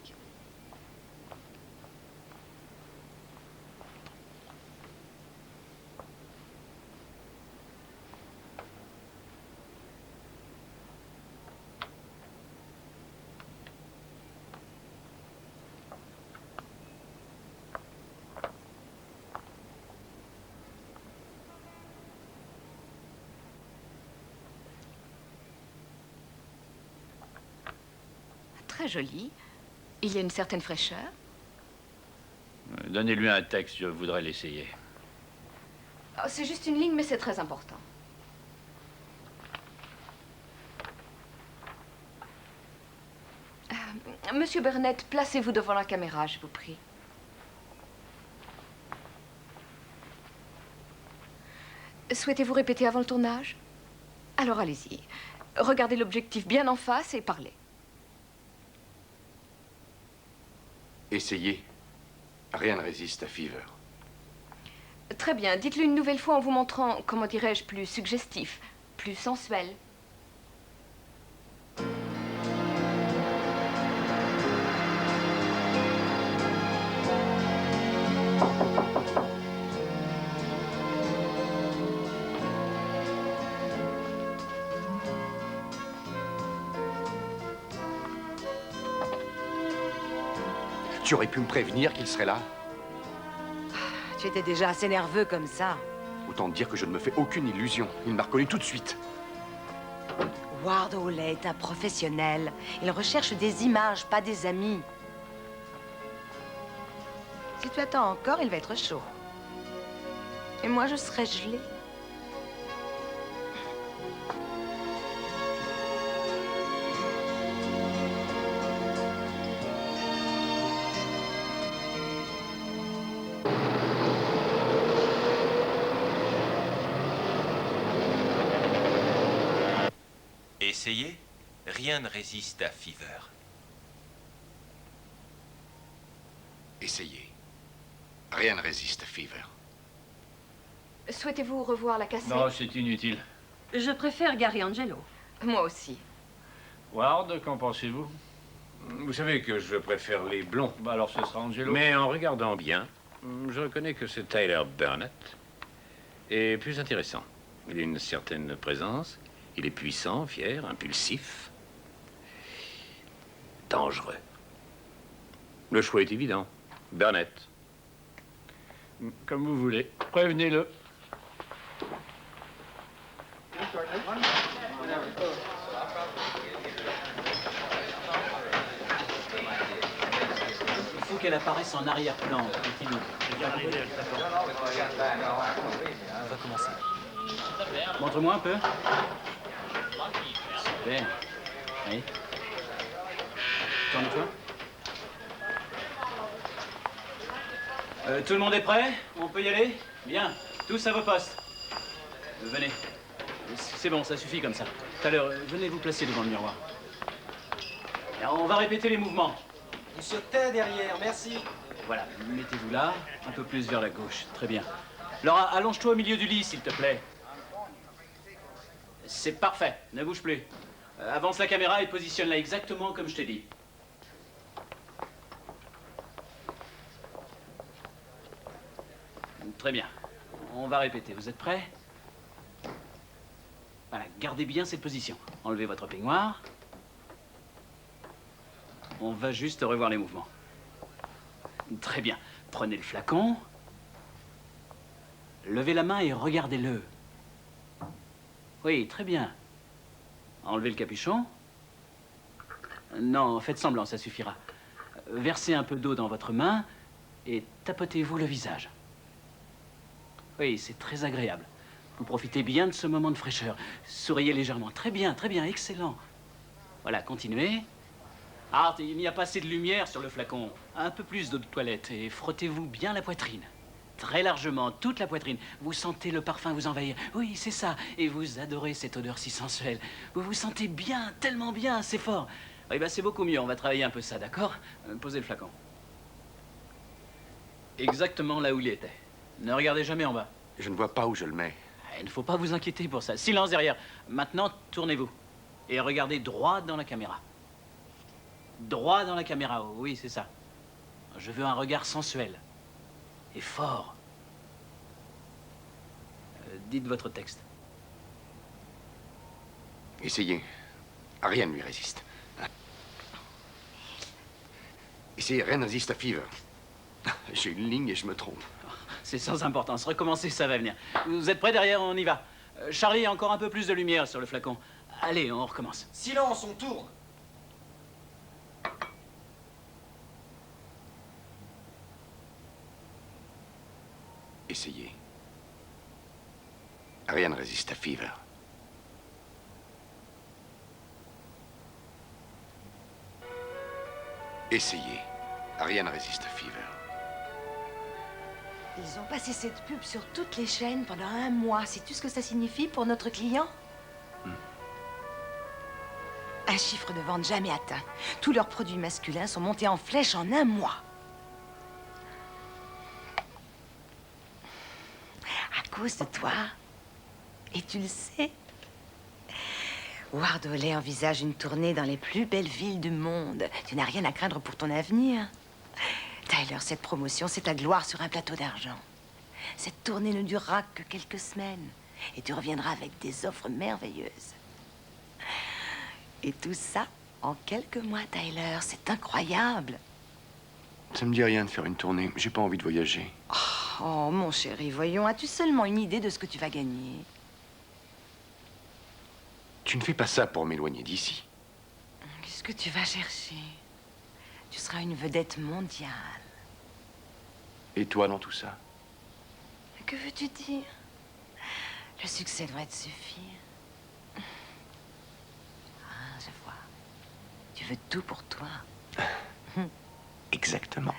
très joli. Il y a une certaine fraîcheur. Donnez-lui un texte, je voudrais l'essayer. Oh, c'est juste une ligne, mais c'est très important. Monsieur Burnett, placez-vous devant la caméra, je vous prie. Souhaitez-vous répéter avant le tournage? Alors allez-y. Regardez l'objectif bien en face et parlez. Essayez. Rien ne résiste à Fever. Très bien. Dites-le une nouvelle fois en vous montrant, comment dirais-je, plus suggestif, plus sensuel. Tu aurais pu me prévenir qu'il serait là? Tu étais déjà assez nerveux comme ça. Autant te dire que je ne me fais aucune illusion. Il m'a reconnu tout de suite. Ward Hawley est un professionnel. Il recherche des images, pas des amis. Si tu attends encore, il va être chaud. Et moi, je serai gelée. Essayez, rien ne résiste à Fever. Essayez. Rien ne résiste à Fever. Souhaitez-vous revoir la cassette? Non, c'est inutile. Je préfère Gary Angelo. Moi aussi. Ward, qu'en pensez-vous? Vous savez que je préfère les blonds. Bah alors ce sera Angelo. Mais en regardant bien, je reconnais que ce Tyler Burnett est plus intéressant. Il a une certaine présence. Il est puissant, fier, impulsif, dangereux. Le choix est évident. Burnett. Comme vous voulez. Prévenez-le. Il faut qu'elle apparaisse en arrière-plan. On va commencer. Montre-moi un peu. Super. Oui. Tourne-toi. Tout le monde est prêt? On peut y aller? Bien. Tous à vos postes. Venez. C'est bon, ça suffit comme ça. Tout à l'heure, venez vous placer devant le miroir. Et on va répéter les mouvements. Monsieur Tay derrière, merci. Voilà, mettez-vous là, un peu plus vers la gauche. Très bien. Laura, allonge-toi au milieu du lit, s'il te plaît. C'est parfait, ne bouge plus. Avance la caméra et positionne-la exactement comme je t'ai dit. Très bien. On va répéter. Vous êtes prêts? Voilà, gardez bien cette position. Enlevez votre peignoir. On va juste revoir les mouvements. Très bien. Prenez le flacon. Levez la main et regardez-le. Oui, très bien. Enlevez le capuchon. Non, faites semblant, ça suffira. Versez un peu d'eau dans votre main et tapotez-vous le visage. Oui, c'est très agréable. Vous profitez bien de ce moment de fraîcheur. Souriez légèrement. Très bien, excellent. Voilà, continuez. Art, il n'y a pas assez de lumière sur le flacon. Un peu plus d'eau de toilette et frottez-vous bien la poitrine. Très largement, toute la poitrine. Vous sentez le parfum vous envahir. Oui, c'est ça. Et vous adorez cette odeur si sensuelle. Vous vous sentez bien, tellement bien, c'est fort. Oui, ben c'est beaucoup mieux. On va travailler un peu ça, d'accord? Posez le flacon. Exactement là où il était. Ne regardez jamais en bas. Je ne vois pas où je le mets. Il ne faut pas vous inquiéter pour ça. Silence derrière. Maintenant, tournez-vous. Et regardez droit dans la caméra. Droit dans la caméra, oui, c'est ça. Je veux un regard sensuel. Et fort. Dites votre texte. Essayez. Rien ne lui résiste. Essayez, rien ne résiste à Fever. J'ai une ligne et je me trompe. C'est sans importance. Recommencez, ça va venir. Vous êtes prêts derrière? On y va. Charlie, encore un peu plus de lumière sur le flacon. Allez, on recommence. Silence, on tourne. Essayez. Rien ne résiste à Fever. Essayez. Rien ne résiste à Fever. Ils ont passé cette pub sur toutes les chaînes pendant 1 mois. Sais-tu ce que ça signifie pour notre client? Un chiffre de vente jamais atteint. Tous leurs produits masculins sont montés en flèche en 1 mois. À cause de toi. Et tu le sais. Ward Oley envisage une tournée dans les plus belles villes du monde. Tu n'as rien à craindre pour ton avenir. Tyler, cette promotion, c'est ta gloire sur un plateau d'argent. Cette tournée ne durera que quelques semaines. Et tu reviendras avec des offres merveilleuses. Et tout ça en quelques mois, Tyler. C'est incroyable. Ça me dit rien de faire une tournée. J'ai pas envie de voyager. Oh, mon chéri, voyons, as-tu seulement une idée de ce que tu vas gagner? Tu ne fais pas ça pour m'éloigner d'ici. Qu'est-ce que tu vas chercher? Tu seras une vedette mondiale. Et toi dans tout ça? Que veux-tu dire? Le succès devrait te suffire. Ah, je vois. Tu veux tout pour toi. Exactement.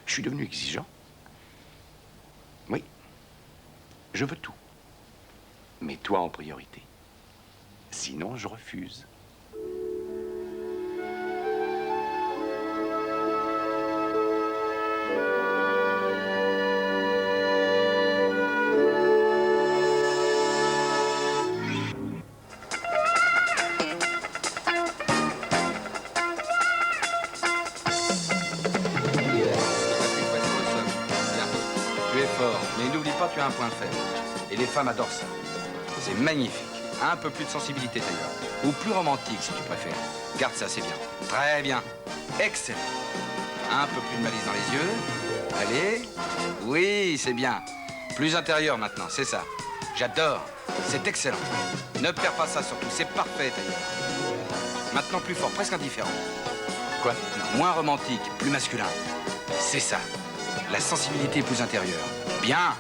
Je suis devenu exigeant. Oui. Je veux tout. Mais toi en priorité. Sinon, je refuse. Tu as un point faible. Et les femmes adorent ça. C'est magnifique. Un peu plus de sensibilité d'ailleurs. Ou plus romantique si tu préfères. Garde ça, c'est bien. Très bien. Excellent. Un peu plus de malice dans les yeux. Allez. Oui, c'est bien. Plus intérieur maintenant, c'est ça. J'adore. C'est excellent. Ne perds pas ça surtout. C'est parfait d'ailleurs. Maintenant plus fort, presque indifférent. Quoi? Non, moins romantique, plus masculin. C'est ça. La sensibilité plus intérieure. Bien.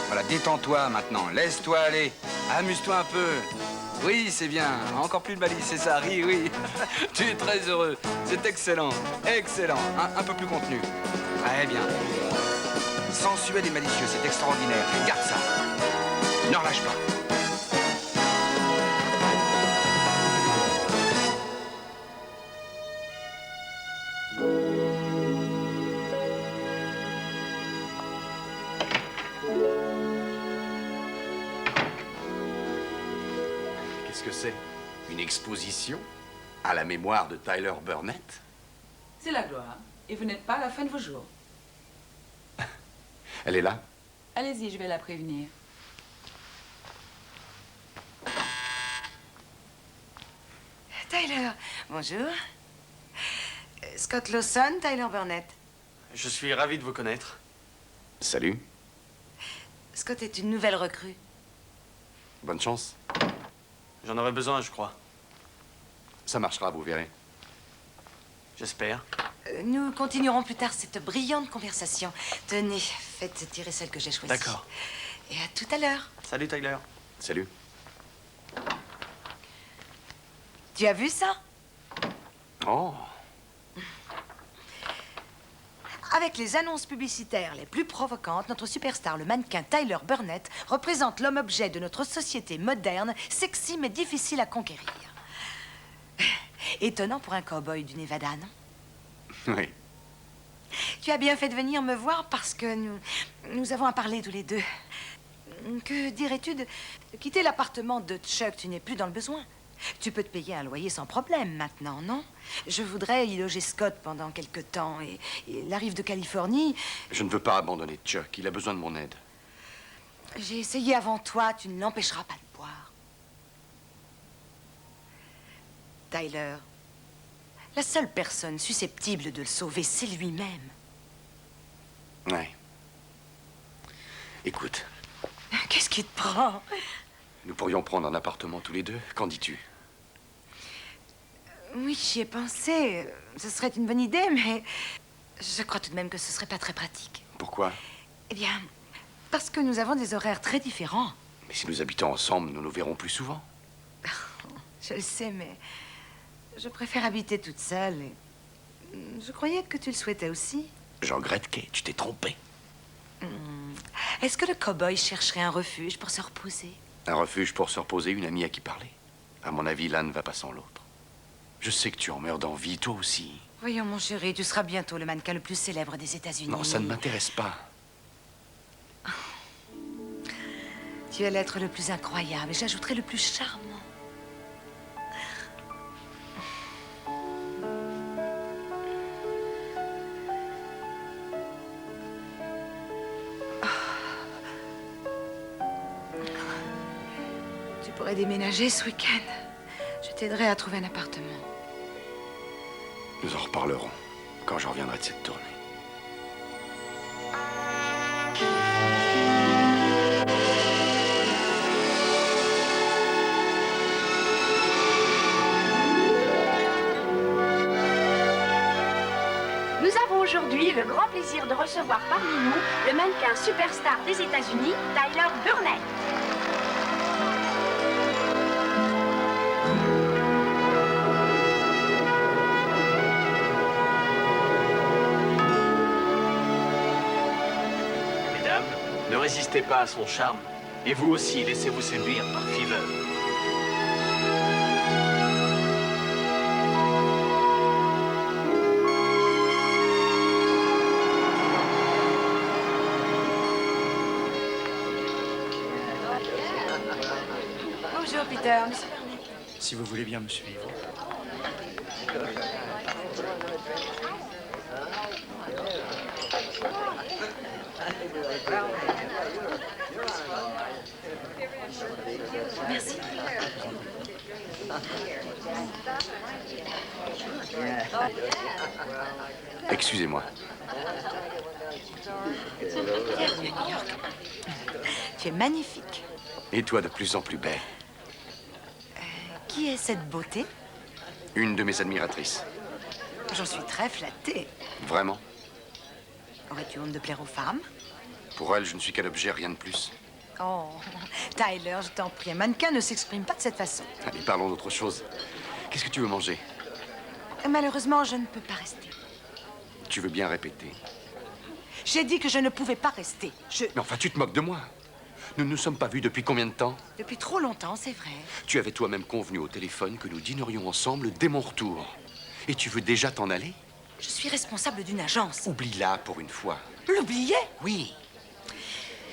Voilà, détends-toi maintenant, laisse-toi aller, amuse-toi un peu. Oui, c'est bien, encore plus de malice, c'est ça, ris, oui. Tu es très heureux, c'est excellent, excellent. Un peu plus contenu. Très bien. Sensuel et malicieux, c'est extraordinaire. Garde ça. Ne relâche pas. Qu'est-ce que c'est? Une exposition à la mémoire de Tyler Burnett? C'est la gloire. Et vous n'êtes pas à la fin de vos jours. Elle est là? Allez-y, je vais la prévenir. Tyler, bonjour. Scott Lawson, Tyler Burnett. Je suis ravi de vous connaître. Salut. Scott est une nouvelle recrue. Bonne chance. J'en aurais besoin, je crois. Ça marchera, vous verrez. J'espère. Nous continuerons plus tard cette brillante conversation. Tenez, faites tirer celle que j'ai choisie. D'accord. Et à tout à l'heure. Salut, Tyler. Salut. Tu as vu ça? Oh. Avec les annonces publicitaires les plus provocantes, notre superstar, le mannequin Tyler Burnett, représente l'homme-objet de notre société moderne, sexy mais difficile à conquérir. Étonnant pour un cow-boy du Nevada, non? Oui. Tu as bien fait de venir me voir parce que nous avons à parler tous les deux. Que dirais-tu de quitter l'appartement de Chuck? Tu n'es plus dans le besoin. Tu peux te payer un loyer sans problème maintenant, non? Je voudrais y loger Scott pendant quelque temps et il arrive de Californie. Je ne veux pas abandonner Chuck. Il a besoin de mon aide. J'ai essayé avant toi. Tu ne l'empêcheras pas de boire. Tyler, la seule personne susceptible de le sauver, c'est lui-même. Ouais. Écoute. Qu'est-ce qui te prend? Nous pourrions prendre un appartement tous les deux. Qu'en dis-tu? Oui, j'y ai pensé. Ce serait une bonne idée, mais Je crois tout de même que ce serait pas très pratique. Pourquoi? Eh bien, parce que nous avons des horaires très différents. Mais si nous habitons ensemble, nous nous verrons plus souvent. Je le sais, mais je préfère habiter toute seule. Et je croyais que tu le souhaitais aussi. Je regrette, Kay, tu t'es trompée. Est-ce que le cow-boy chercherait un refuge pour se reposer? Un refuge pour se reposer, une amie à qui parler. À mon avis, l'un ne va pas sans l'autre. Je sais que tu en meurs d'envie, toi aussi. Voyons, mon chéri, tu seras bientôt le mannequin le plus célèbre des États-Unis. Non, ça ne m'intéresse pas. Tu es l'être le plus incroyable, et j'ajouterai le plus charmant. Tu pourrais déménager ce week-end. Je t'aiderai à trouver un appartement. Nous en reparlerons quand je reviendrai de cette tournée. Nous avons aujourd'hui le grand plaisir de recevoir parmi nous le mannequin superstar des États-Unis, Tyler Burnett. Mesdames, ne résistez pas à son charme. Et vous aussi, laissez-vous séduire par Fever. Bonjour, Peter. Si vous voulez bien me suivre. Merci. Excusez-moi. Bienvenue à New York. Tu es magnifique. Et toi, de plus en plus belle. Qui est cette beauté? Une de mes admiratrices. J'en suis très flattée. Vraiment? Aurais-tu honte de plaire aux femmes? Pour elle, je ne suis qu'un objet, rien de plus. Oh, Tyler, je t'en prie, un mannequin ne s'exprime pas de cette façon. Allez, parlons d'autre chose. Qu'est-ce que tu veux manger? Malheureusement, je ne peux pas rester. Tu veux bien répéter? J'ai dit que je ne pouvais pas rester. Mais enfin, tu te moques de moi. Nous ne nous sommes pas vus depuis combien de temps? Depuis trop longtemps, c'est vrai. Tu avais toi-même convenu au téléphone que nous dînerions ensemble dès mon retour. Et tu veux déjà t'en aller? Je suis responsable d'une agence. Oublie-la pour une fois. L'oublier? Oui.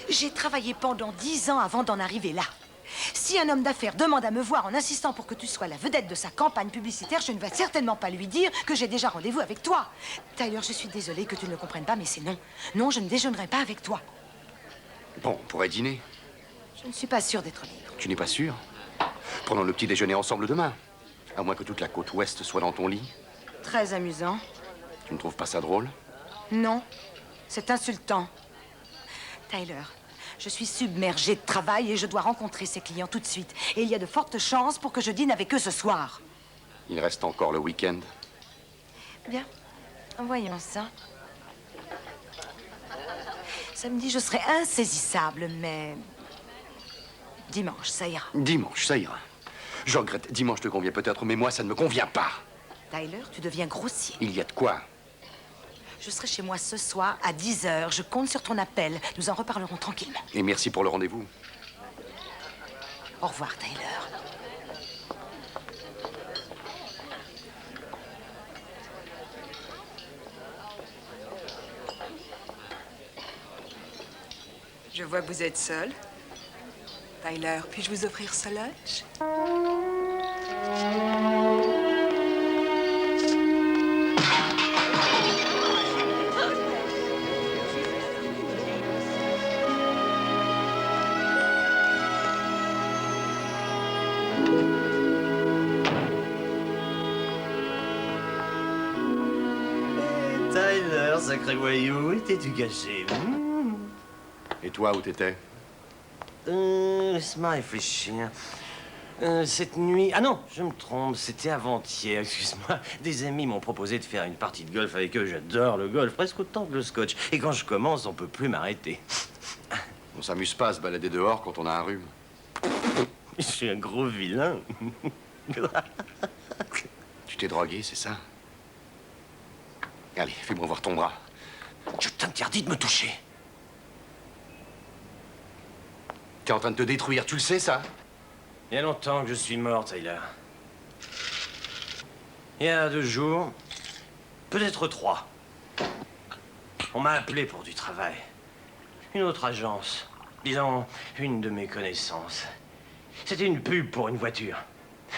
J'ai travaillé pendant 10 ans avant d'en arriver là. Si un homme d'affaires demande à me voir en insistant pour que tu sois la vedette de sa campagne publicitaire, je ne vais certainement pas lui dire que j'ai déjà rendez-vous avec toi. Tyler, je suis désolée que tu ne le comprennes pas, mais c'est non. Non, je ne déjeunerai pas avec toi. Bon, on pourrait dîner. Je ne suis pas sûre d'être libre. Tu n'es pas sûr? Prenons le petit déjeuner ensemble demain. À moins que toute la côte ouest soit dans ton lit. Très amusant. Tu ne trouves pas ça drôle? Non, c'est insultant. Tyler, je suis submergée de travail et je dois rencontrer ces clients tout de suite. Et il y a de fortes chances pour que je dîne avec eux ce soir. Il reste encore le week-end. Bien, voyons ça. Samedi, je serai insaisissable, mais... dimanche, ça ira. Dimanche, ça ira. Je regrette, dimanche te convient peut-être, mais moi, ça ne me convient pas. Tyler, tu deviens grossier. Il y a de quoi? Je serai chez moi ce soir à 10 h. Je compte sur ton appel. Nous en reparlerons tranquillement. Et merci pour le rendez-vous. Au revoir, Tyler. Je vois que vous êtes seul. Tyler, puis-je vous offrir ce lunch? Tyler, sacré voyou, où étais-tu caché? Et toi, où t'étais? Laisse-moi réfléchir. Cette nuit... Ah non, je me trompe, c'était avant-hier, excuse-moi. Des amis m'ont proposé de faire une partie de golf avec eux. J'adore le golf, presque autant que le scotch. Et quand je commence, on peut plus m'arrêter. On s'amuse pas à se balader dehors quand on a un rhume. Je suis un gros vilain. Tu t'es drogué, c'est ça? Allez, fais-moi voir ton bras. Je t'interdis de me toucher. T'es en train de te détruire, tu le sais, ça? Il y a longtemps que je suis mort, Tyler. Il y a 2 jours, peut-être 3. On m'a appelé pour du travail. Une autre agence, disons, une de mes connaissances. C'était une pub pour une voiture.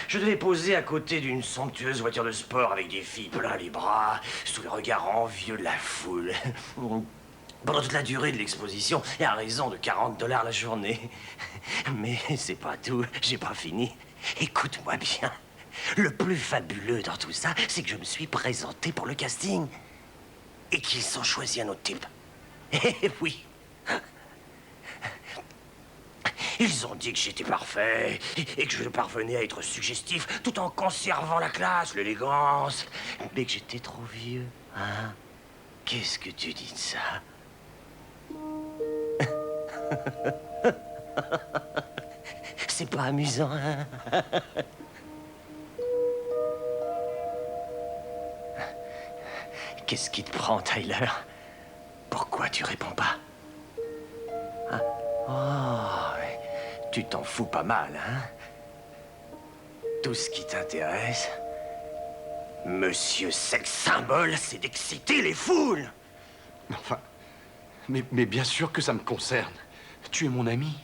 Je devais poser à côté d'une somptueuse voiture de sport avec des filles plein les bras, sous le regard envieux de la foule. Pendant toute la durée de l'exposition, et à raison de $40 la journée. Mais c'est pas tout, j'ai pas fini. Écoute-moi bien. Le plus fabuleux dans tout ça, c'est que je me suis présenté pour le casting. Et qu'ils ont choisi un autre type. Eh oui. Ils ont dit que j'étais parfait et que je parvenais à être suggestif tout en conservant la classe, l'élégance. Mais que j'étais trop vieux, hein? Qu'est-ce que tu dis de ça? C'est pas amusant, hein? Qu'est-ce qui te prend, Tyler? Pourquoi tu réponds pas? Hein? Oh, tu t'en fous pas mal, hein? Tout ce qui t'intéresse, monsieur sex symbole, c'est d'exciter les foules. Enfin, mais bien sûr que ça me concerne. Tu es mon ami.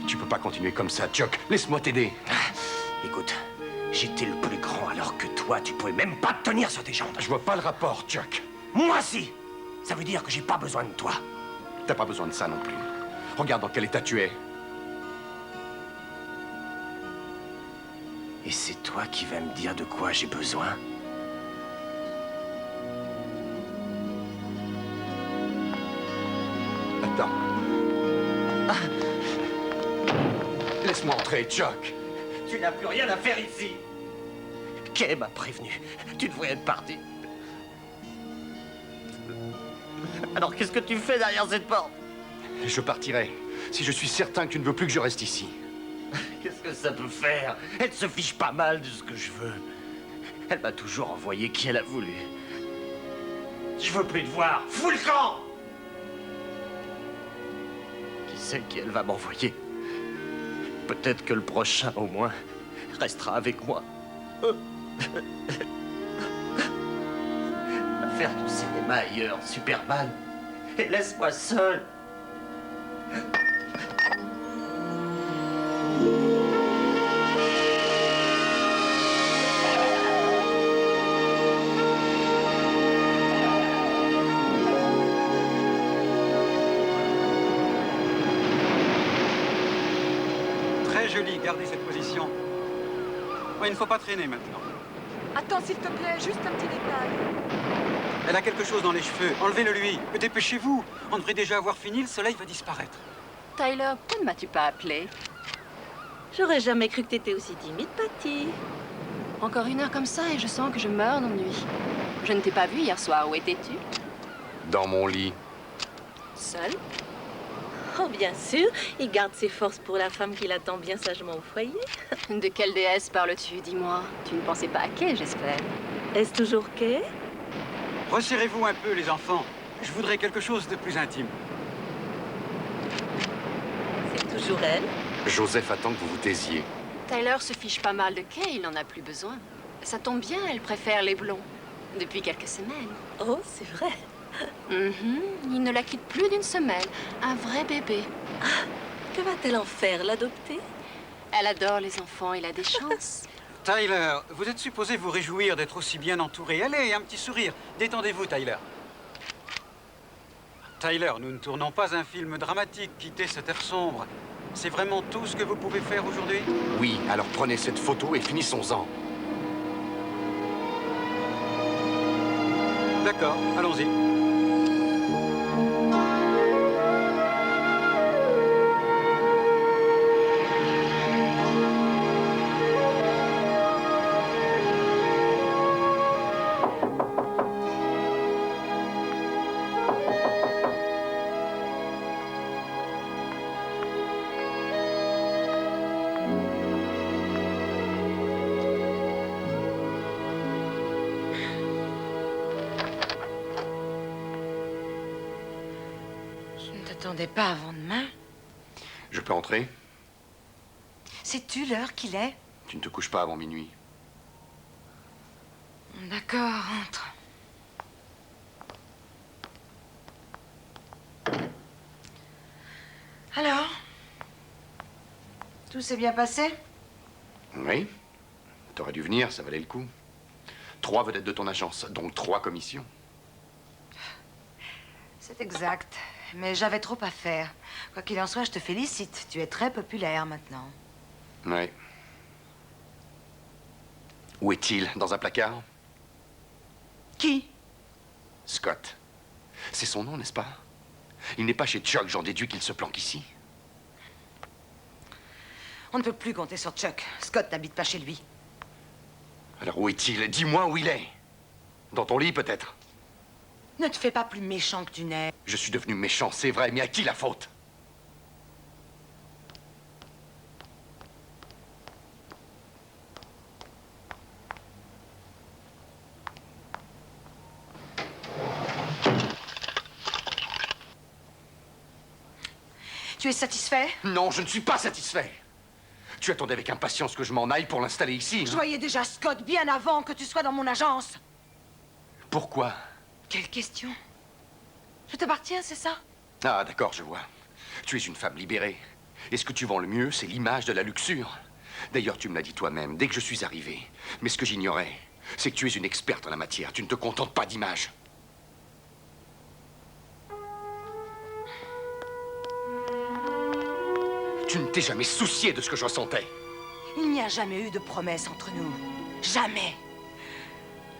Tu peux pas continuer comme ça, Chuck. Laisse-moi t'aider. Écoute, j'étais le plus grand alors que toi, tu pouvais même pas te tenir sur tes jambes. Je vois pas le rapport, Chuck. Moi, si. Ça veut dire que j'ai pas besoin de toi. T'as pas besoin de ça non plus. Regarde dans quel état tu es. Et c'est toi qui vas me dire de quoi j'ai besoin? Attends. Ah. Laisse-moi entrer, Chuck. Tu n'as plus rien à faire ici. Kay m'a prévenu. Tu devrais être parti. Alors qu'est-ce que tu fais derrière cette porte? Je partirai si je suis certain que tu ne veux plus que je reste ici. Qu'est-ce que ça peut faire? Elle se fiche pas mal de ce que je veux. Elle m'a toujours envoyé qui elle a voulu. Je veux plus te voir. Fous le camp! Qui sait qui elle va m'envoyer? Peut-être que le prochain, au moins, restera avec moi. Va faire du cinéma ailleurs, Superman. Et laisse-moi seul. Très joli, gardez cette position. Ouais, il ne faut pas traîner maintenant. Attends, s'il te plaît, juste un petit détail. Elle a quelque chose dans les cheveux. Enlevez-le lui. Dépêchez-vous. On devrait déjà avoir fini. Le soleil va disparaître. Tyler, pourquoi ne m'as-tu pas appelé? J'aurais jamais cru que t'étais aussi timide, Patty. Encore 1 heure comme ça et je sens que je meurs d'ennui. Je ne t'ai pas vu hier soir. Où étais-tu? Dans mon lit. Seul? Oh, bien sûr. Il garde ses forces pour la femme qu'il attend bien sagement au foyer. De quelle déesse parles-tu? Dis-moi. Tu ne pensais pas à Kay, j'espère. Est-ce toujours Kay? Resserrez-vous un peu, les enfants. Je voudrais quelque chose de plus intime. C'est toujours elle? Joseph attend que vous vous taisiez. Tyler se fiche pas mal de Kay, il n'en a plus besoin. Ça tombe bien, elle préfère les blonds. Depuis quelques semaines. Oh, c'est vrai. Il ne la quitte plus d'1 semaine. Un vrai bébé. Que va-t-elle en faire, l'adopter? Elle adore les enfants, il a des chances. Tyler, vous êtes supposé vous réjouir d'être aussi bien entouré. Allez, un petit sourire. Détendez-vous, Tyler. Tyler, nous ne tournons pas un film dramatique. Quittez cet air sombre. C'est vraiment tout ce que vous pouvez faire aujourd'hui? Oui, alors prenez cette photo et finissons-en. D'accord, allons-y. m'attendais pas avant demain. Je peux entrer? Sais-tu l'heure qu'il est? Tu ne te couches pas avant minuit. D'accord, entre. Alors? Tout s'est bien passé? Oui. T'aurais dû venir, ça valait le coup. 3 vedettes de ton agence, donc 3 commissions. C'est exact. Mais j'avais trop à faire. Quoi qu'il en soit, je te félicite. Tu es très populaire maintenant. Oui. Où est-il? Dans un placard? Qui? Scott. C'est son nom, n'est-ce pas? Il n'est pas chez Chuck, j'en déduis qu'il se planque ici. On ne peut plus compter sur Chuck. Scott n'habite pas chez lui. Alors où est-il? Dis-moi où il est. Dans ton lit, peut-être? Ne te fais pas plus méchant que tu n'es. Je suis devenu méchant, c'est vrai, mais à qui la faute? Tu es satisfait? Non, je ne suis pas satisfait. Tu attendais avec impatience que je m'en aille pour l'installer ici. Je voyais déjà Scott bien avant que tu sois dans mon agence. Pourquoi? Quelle question? Je t'appartiens, c'est ça? Ah, d'accord, je vois. Tu es une femme libérée. Et ce que tu vends le mieux, c'est l'image de la luxure. D'ailleurs, tu me l'as dit toi-même, dès que je suis arrivé. Mais ce que j'ignorais, c'est que tu es une experte en la matière. Tu ne te contentes pas d'image. Tu ne t'es jamais soucié de ce que je ressentais. Il n'y a jamais eu de promesse entre nous. Jamais.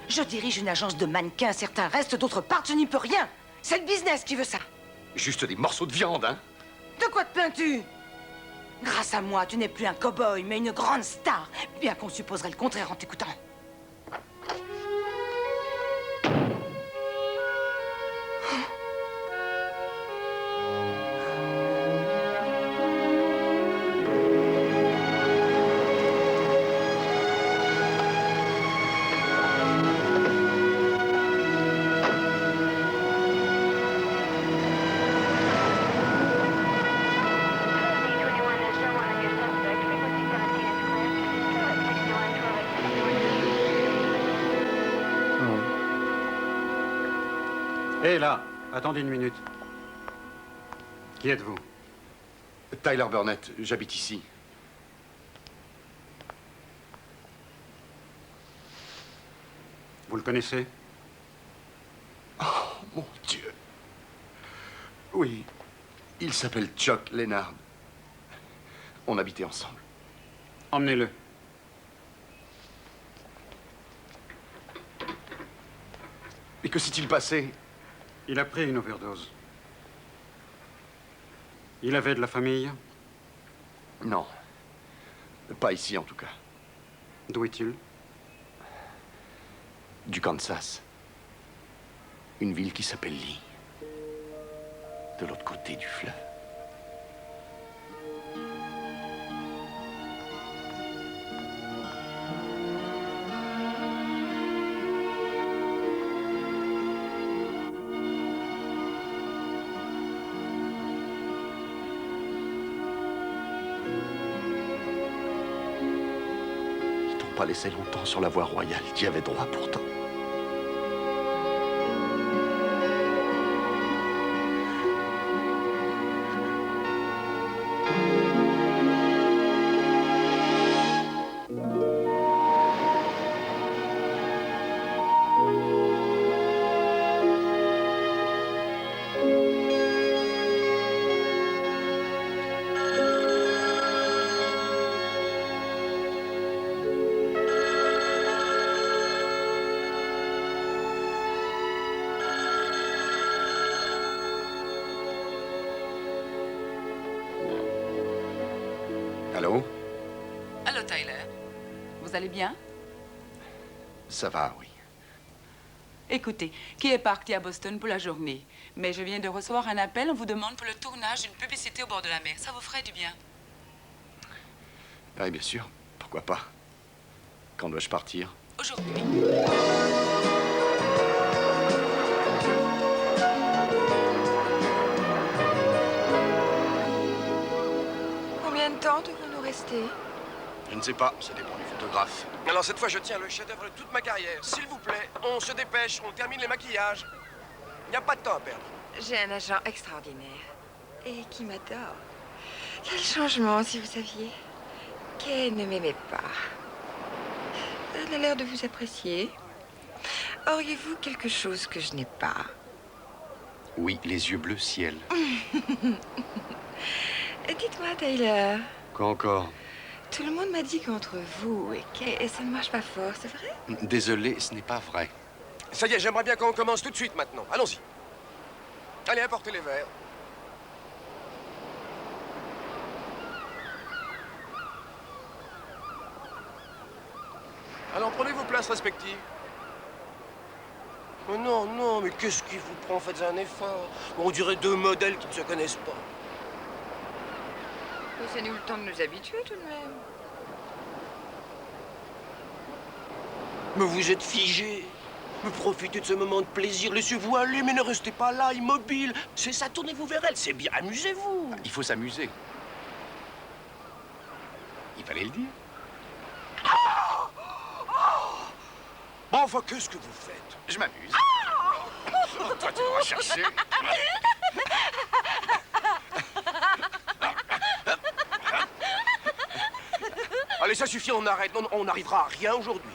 Je dirige une agence de mannequins. Certains restent, d'autres partent. Je n'y peux rien. C'est le business qui veut ça. Juste des morceaux de viande, hein? De quoi te plains-tu? Grâce à moi, tu n'es plus un cow-boy, mais une grande star. Bien qu'on supposerait le contraire en t'écoutant. Hé, là, attendez une minute. Qui êtes-vous? Tyler Burnett, j'habite ici. Vous le connaissez? Oh, mon Dieu. Oui, il s'appelle Chuck Leonard. On habitait ensemble. Emmenez-le. Et que s'est-il passé? Il a pris une overdose. Il avait de la famille? Non. Pas ici, en tout cas. D'où est-il? Du Kansas. Une ville qui s'appelle Lee. De l'autre côté du fleuve. Pas laissé longtemps sur la voie royale. Tu y avais droit pourtant. Allô? Allô, Tyler. Vous allez bien? Ça va, oui. Écoutez, qui est parti à Boston pour la journée. Mais je viens de recevoir un appel. On vous demande pour le tournage d'une publicité au bord de la mer. Ça vous ferait du bien? Oui, bien sûr. Pourquoi pas? Quand dois-je partir? Aujourd'hui. rester? Je ne sais pas, ça dépend du photographe. Alors cette fois, je tiens le chef-d'œuvre de toute ma carrière. S'il vous plaît, on se dépêche, on termine les maquillages. Il n'y a pas de temps à perdre. J'ai un agent extraordinaire et qui m'adore. Quel changement, si vous saviez. Kay ne m'aimait pas. Elle a l'air de vous apprécier. Auriez-vous quelque chose que je n'ai pas? Oui, les yeux bleus ciel. Dites-moi, Tyler. Quoi encore? Tout le monde m'a dit qu'entre vous et Kay, ça ne marche pas fort, c'est vrai? Désolé, ce n'est pas vrai. Ça y est, j'aimerais bien qu'on commence tout de suite maintenant. Allons-y. Allez, apportez les verres. Alors, prenez vos places respectives. Oh non, non, mais qu'est-ce qui vous prend? Faites un effort. On dirait deux modèles qui ne se connaissent pas. Laissez-nous le temps de nous habituer, tout de même. Mais vous êtes figé. Mais profitez de ce moment de plaisir. Laissez-vous aller, mais ne restez pas là, immobile. C'est ça, tournez-vous vers elle. C'est bien, amusez-vous. Il faut s'amuser. Il fallait le dire. Bon, enfin, qu'est-ce que vous faites? Je m'amuse. Oh, toi, tu vas chercher. Allez, ça suffit, on arrête. Non, on n'arrivera à rien aujourd'hui.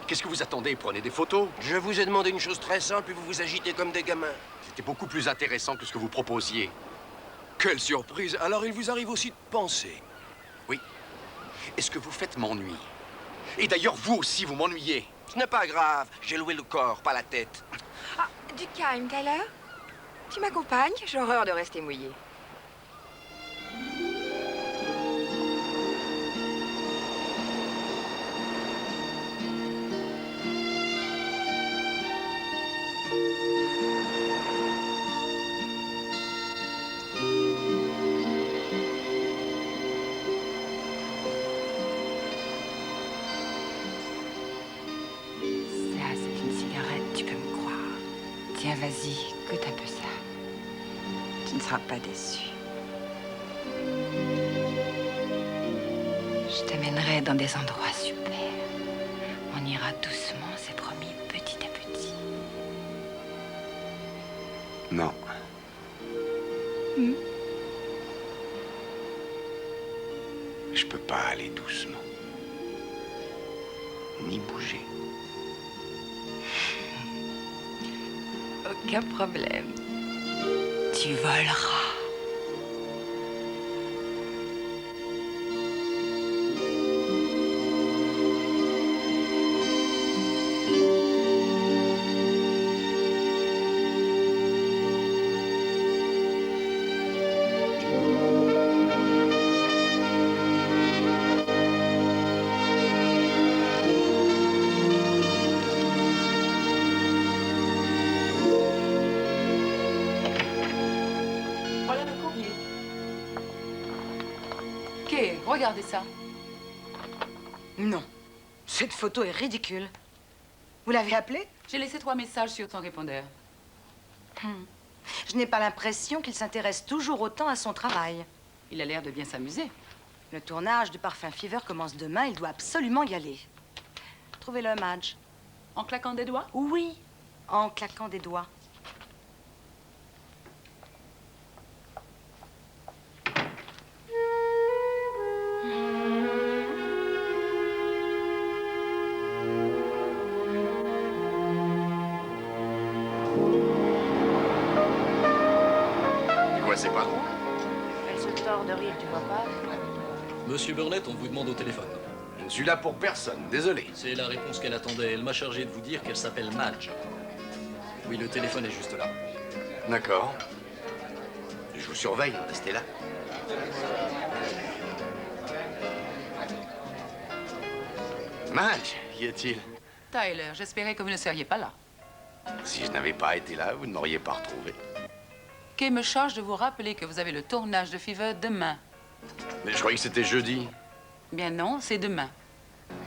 Qu'est-ce que vous attendez? Prenez des photos. Je vous ai demandé une chose très simple et vous vous agitez comme des gamins. C'était beaucoup plus intéressant que ce que vous proposiez. Quelle surprise. Alors, il vous arrive aussi de penser. Oui. Et ce que vous faites m'ennuie. Et d'ailleurs, vous aussi, vous m'ennuyez. Ce n'est pas grave. J'ai loué le corps, pas la tête. Ah, du calme, Tyler. Tu m'accompagnes? J'ai horreur de rester mouillée. Tiens, vas-y, goûte un peu ça. Tu ne seras pas déçu. Je t'amènerai dans des endroits super. On ira doucement, c'est promis, petit à petit. Non. Je peux pas aller doucement. Ni bouger. Aucun problème. Tu voleras. Regardez ça. Non. Cette photo est ridicule. Vous l'avez appelé? J'ai laissé 3 messages sur son répondeur. Je n'ai pas l'impression qu'il s'intéresse toujours autant à son travail. Il a l'air de bien s'amuser. Le tournage de Parfum Fever commence demain. Il doit absolument y aller. Trouvez-le, Madge. En claquant des doigts? Oui, en claquant des doigts. C'est pas drôle. Elle se tord de rire, tu vois pas? Monsieur Burnett, on vous demande au téléphone. Je ne suis là pour personne, désolé. C'est la réponse qu'elle attendait. Elle m'a chargé de vous dire qu'elle s'appelle Madge. Oui, le téléphone est juste là. D'accord. Je vous surveille, restez là. Madge, qu'y a-t-il? Tyler, j'espérais que vous ne seriez pas là. Si je n'avais pas été là, vous ne m'auriez pas retrouvé. Kay me charge de vous rappeler que vous avez le tournage de Fever demain. Mais je croyais que c'était jeudi. Bien non, c'est demain.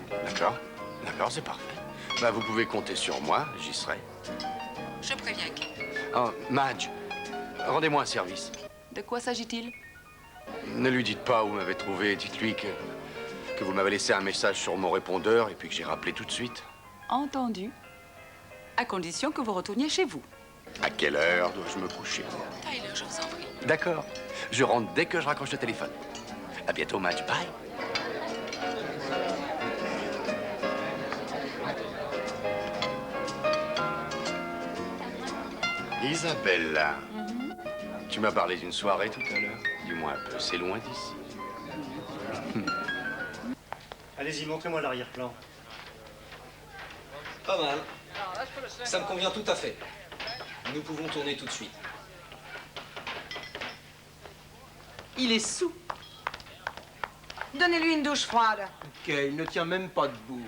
D'accord, d'accord, c'est parfait. Bah, vous pouvez compter sur moi, j'y serai. Je préviens Kay. Oh, Madge, rendez-moi un service. De quoi s'agit-il? Ne lui dites pas où vous m'avez trouvé. Dites-lui que vous m'avez laissé un message sur mon répondeur et puis que j'ai rappelé tout de suite. Entendu. À condition que vous retourniez chez vous. À quelle heure dois-je me coucher? Tyler, je vous en prie. D'accord. Je rentre dès que je raccroche le téléphone. À bientôt, Madge. Bye. Isabella, tu m'as parlé d'une soirée tout à l'heure. Dis-moi un peu, c'est loin d'ici. Allez-y, montrez-moi l'arrière-plan. Pas mal. Ça me convient tout à fait. Nous pouvons tourner tout de suite. Il est sous. Donnez-lui une douche froide. Ok, il ne tient même pas debout.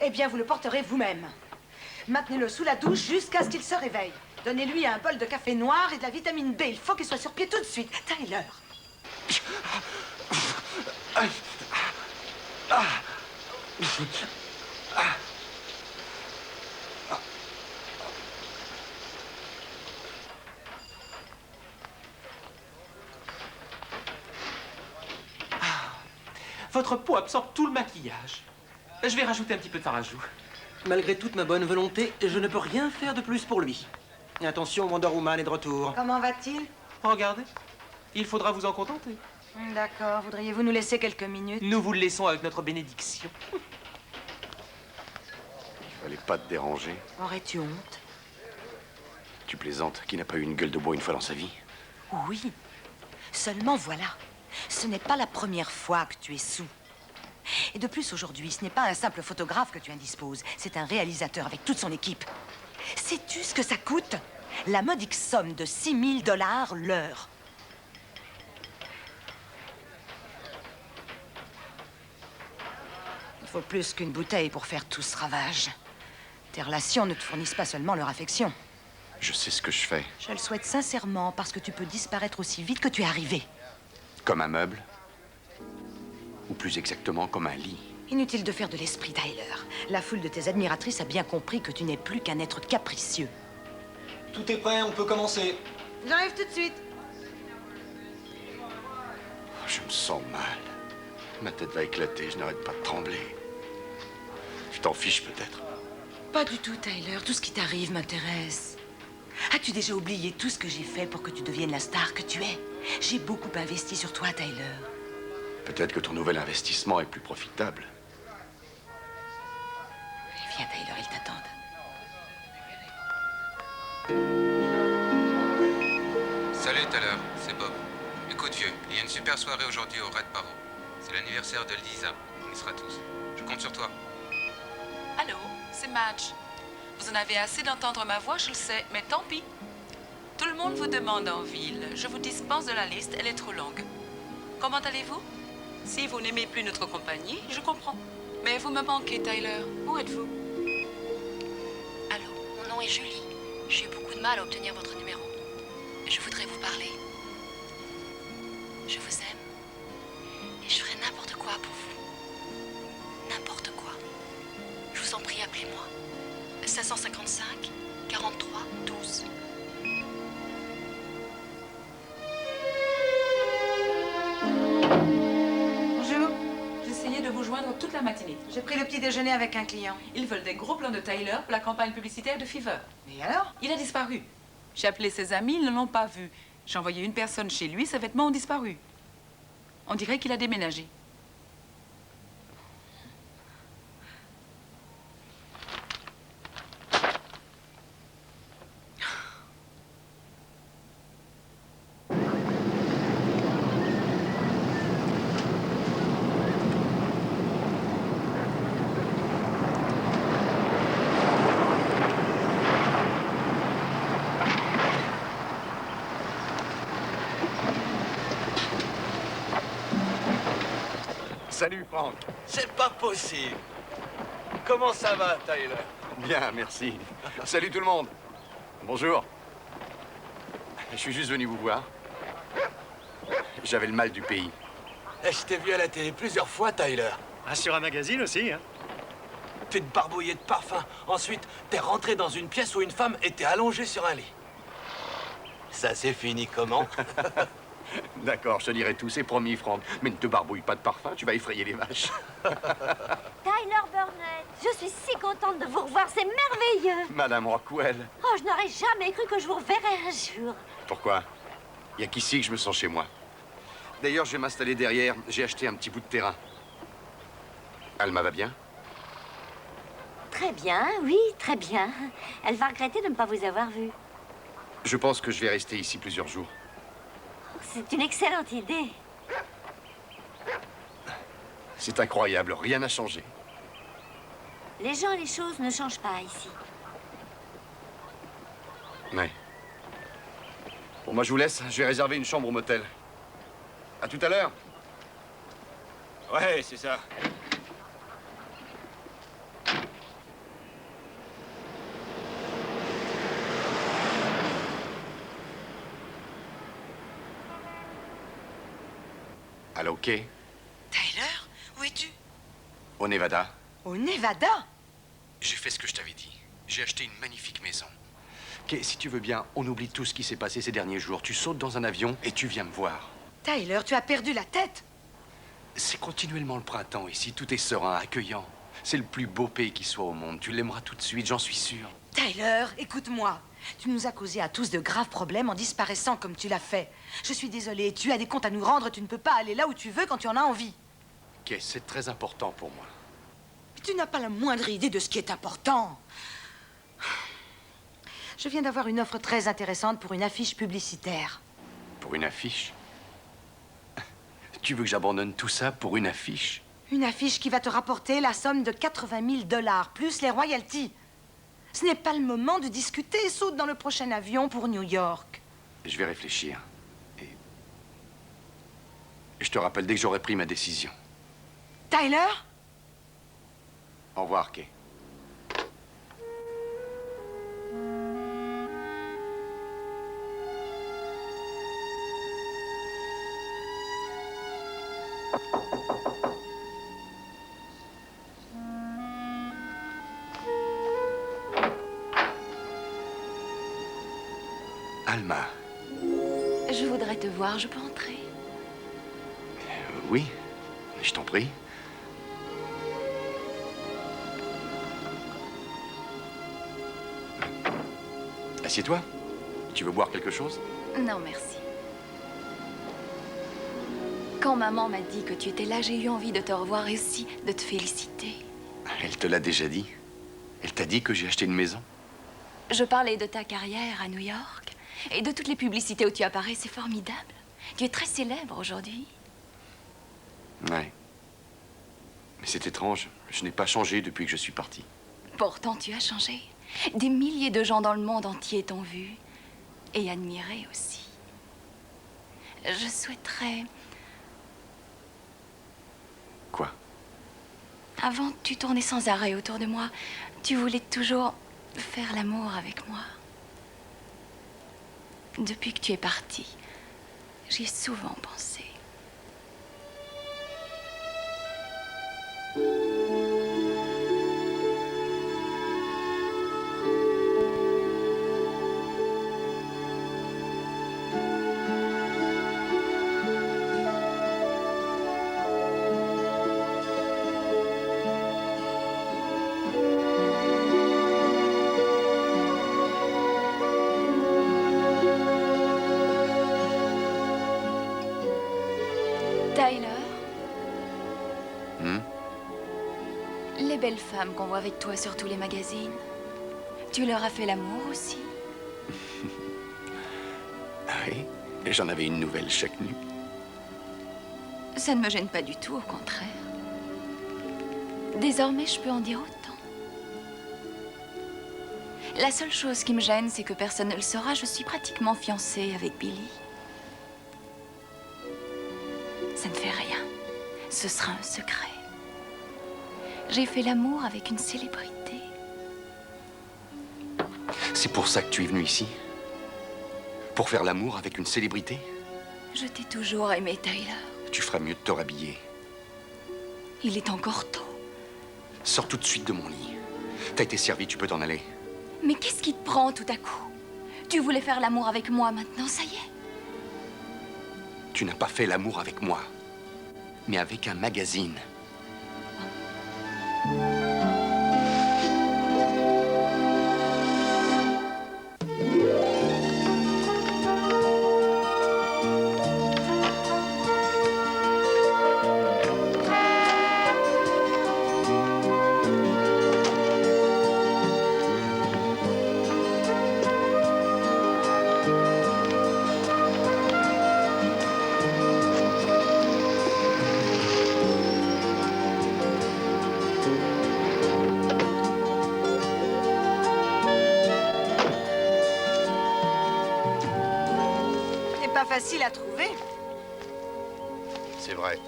Eh bien, vous le porterez vous-même. Maintenez-le sous la douche jusqu'à ce qu'il se réveille. Donnez-lui un bol de café noir et de la vitamine B. Il faut qu'il soit sur pied tout de suite. Tyler. Votre peau absorbe tout le maquillage. Je vais rajouter un petit peu de fard à joues. Malgré toute ma bonne volonté, je ne peux rien faire de plus pour lui. Et attention, Wonder Woman est de retour. Comment va-t-il? Regardez, il faudra vous en contenter. D'accord. Voudriez-vous nous laisser quelques minutes? Nous vous le laissons avec notre bénédiction. Il fallait pas te déranger. Aurais-tu honte? Tu plaisantes. Qui n'a pas eu une gueule de bois une fois dans sa vie? Oui. Seulement voilà. Ce n'est pas la première fois que tu es sous. Et de plus, aujourd'hui, ce n'est pas un simple photographe que tu indisposes. C'est un réalisateur avec toute son équipe. Sais-tu ce que ça coûte? La modique somme de 6 000 $ l'heure. Il faut plus qu'une bouteille pour faire tout ce ravage. Tes relations ne te fournissent pas seulement leur affection. Je sais ce que je fais. Je le souhaite sincèrement parce que tu peux disparaître aussi vite que tu es arrivé. Comme un meuble. Ou plus exactement, comme un lit. Inutile de faire de l'esprit, Tyler. La foule de tes admiratrices a bien compris que tu n'es plus qu'un être capricieux. Tout est prêt, on peut commencer. J'arrive tout de suite. Je me sens mal. Ma tête va éclater, je n'arrête pas de trembler. Tu t'en fiches peut-être? Pas du tout, Tyler. Tout ce qui t'arrive m'intéresse. As-tu déjà oublié tout ce que j'ai fait pour que tu deviennes la star que tu es? J'ai beaucoup investi sur toi, Tyler. Peut-être que ton nouvel investissement est plus profitable. Viens, Tyler, ils t'attendent. Salut Tyler, c'est Bob. Écoute vieux, il y a une super soirée aujourd'hui au Red Barrow. C'est l'anniversaire de Lisa. On y sera tous. Je compte sur toi. Allô, c'est Madge. Vous en avez assez d'entendre ma voix, je le sais, mais tant pis. Tout le monde vous demande en ville. Je vous dispense de la liste, elle est trop longue. Comment allez-vous? Si vous n'aimez plus notre compagnie, je comprends. Mais vous me manquez, Tyler. Où êtes-vous? Allô, mon nom est Julie. J'ai eu beaucoup de mal à obtenir votre numéro. Je voudrais vous parler. Je vous aime. Et je ferai n'importe quoi pour vous. N'importe quoi. Je vous en prie, appelez-moi. 555 43 12. Bonjour. J'essayais de vous joindre toute la matinée. J'ai pris le petit déjeuner avec un client. Ils veulent des gros plans de Tyler pour la campagne publicitaire de Fever. Et alors? Il a disparu. J'ai appelé ses amis, ils ne l'ont pas vu. J'ai envoyé une personne chez lui, ses vêtements ont disparu. On dirait qu'il a déménagé. Salut, Franck. C'est pas possible. Comment ça va, Tyler? Bien, merci. Salut tout le monde. Bonjour. Je suis juste venu vous voir. J'avais le mal du pays. Je t'ai vu à la télé plusieurs fois, Tyler. Ah, sur un magazine aussi, hein? T'es barbouillé de parfum. Ensuite, t'es rentré dans une pièce où une femme était allongée sur un lit. Ça s'est fini comment? D'accord, je te dirai tout, c'est promis, Franck. Mais ne te barbouille pas de parfum, tu vas effrayer les vaches. Tyler Burnett, je suis si contente de vous revoir, c'est merveilleux. Madame Rockwell. Oh, je n'aurais jamais cru que je vous reverrais un jour. Pourquoi? Il n'y a qu'ici que je me sens chez moi. D'ailleurs, je vais m'installer derrière. J'ai acheté un petit bout de terrain. Alma va bien? Très bien, oui, très bien. Elle va regretter de ne pas vous avoir vu. Je pense que je vais rester ici plusieurs jours. C'est une excellente idée. C'est incroyable, rien n'a changé. Les gens et les choses ne changent pas ici. Ouais. Bon, moi je vous laisse, je vais réserver une chambre au motel. À tout à l'heure. Ouais, c'est ça. Allô, OK? Tyler, où es-tu? Au Nevada. Au Nevada? J'ai fait ce que je t'avais dit. J'ai acheté une magnifique maison. OK, si tu veux bien, on oublie tout ce qui s'est passé ces derniers jours. Tu sautes dans un avion et tu viens me voir. Tyler, tu as perdu la tête. C'est continuellement le printemps ici. Tout est serein, accueillant. C'est le plus beau pays qui soit au monde. Tu l'aimeras tout de suite, j'en suis sûr. Tyler, écoute-moi. Tu nous as causé à tous de graves problèmes en disparaissant comme tu l'as fait. Je suis désolée, tu as des comptes à nous rendre, tu ne peux pas aller là où tu veux quand tu en as envie. OK, c'est très important pour moi. Mais tu n'as pas la moindre idée de ce qui est important. Je viens d'avoir une offre très intéressante pour une affiche publicitaire. Pour une affiche? Tu veux que j'abandonne tout ça pour une affiche? Une affiche qui va te rapporter la somme de 80 000 $, plus les royalties. Ce n'est pas le moment de discuter. Saute dans le prochain avion pour New York. Je vais réfléchir. Et je te rappelle dès que j'aurai pris ma décision. Tyler? Au revoir, Kay. Alma. Je voudrais te voir, je peux entrer? Oui, je t'en prie. Assieds-toi. Tu veux boire quelque chose? Non, merci. Quand maman m'a dit que tu étais là, j'ai eu envie de te revoir et aussi de te féliciter. Elle te l'a déjà dit. Elle t'a dit que j'ai acheté une maison. Je parlais de ta carrière à New York et de toutes les publicités où tu apparais, c'est formidable. Tu es très célèbre aujourd'hui. Ouais. Mais c'est étrange. Je n'ai pas changé depuis que je suis parti. Pourtant, tu as changé. Des milliers de gens dans le monde entier t'ont vu et admiré aussi. Je souhaiterais... Quoi? Avant, tu tournais sans arrêt autour de moi. Tu voulais toujours faire l'amour avec moi. Depuis que tu es parti, j'y ai souvent pensé. Tyler, les belles femmes qu'on voit avec toi sur tous les magazines, tu leur as fait l'amour aussi? Oui, j'en avais une nouvelle chaque nuit. Ça ne me gêne pas du tout, au contraire. Désormais, je peux en dire autant. La seule chose qui me gêne, c'est que personne ne le saura. Je suis pratiquement fiancée avec Billy. Ça ne fait rien. Ce sera un secret. J'ai fait l'amour avec une célébrité. C'est pour ça que tu es venu ici? Pour faire l'amour avec une célébrité? Je t'ai toujours aimé, Tyler. Tu feras mieux de te rhabiller. Il est encore tôt. Sors tout de suite de mon lit. T'as été servi, tu peux t'en aller. Mais qu'est-ce qui te prend tout à coup? Tu voulais faire l'amour avec moi, maintenant, ça y est. Tu n'as pas fait l'amour avec moi, mais avec un magazine. Facile à trouver. C'est vrai.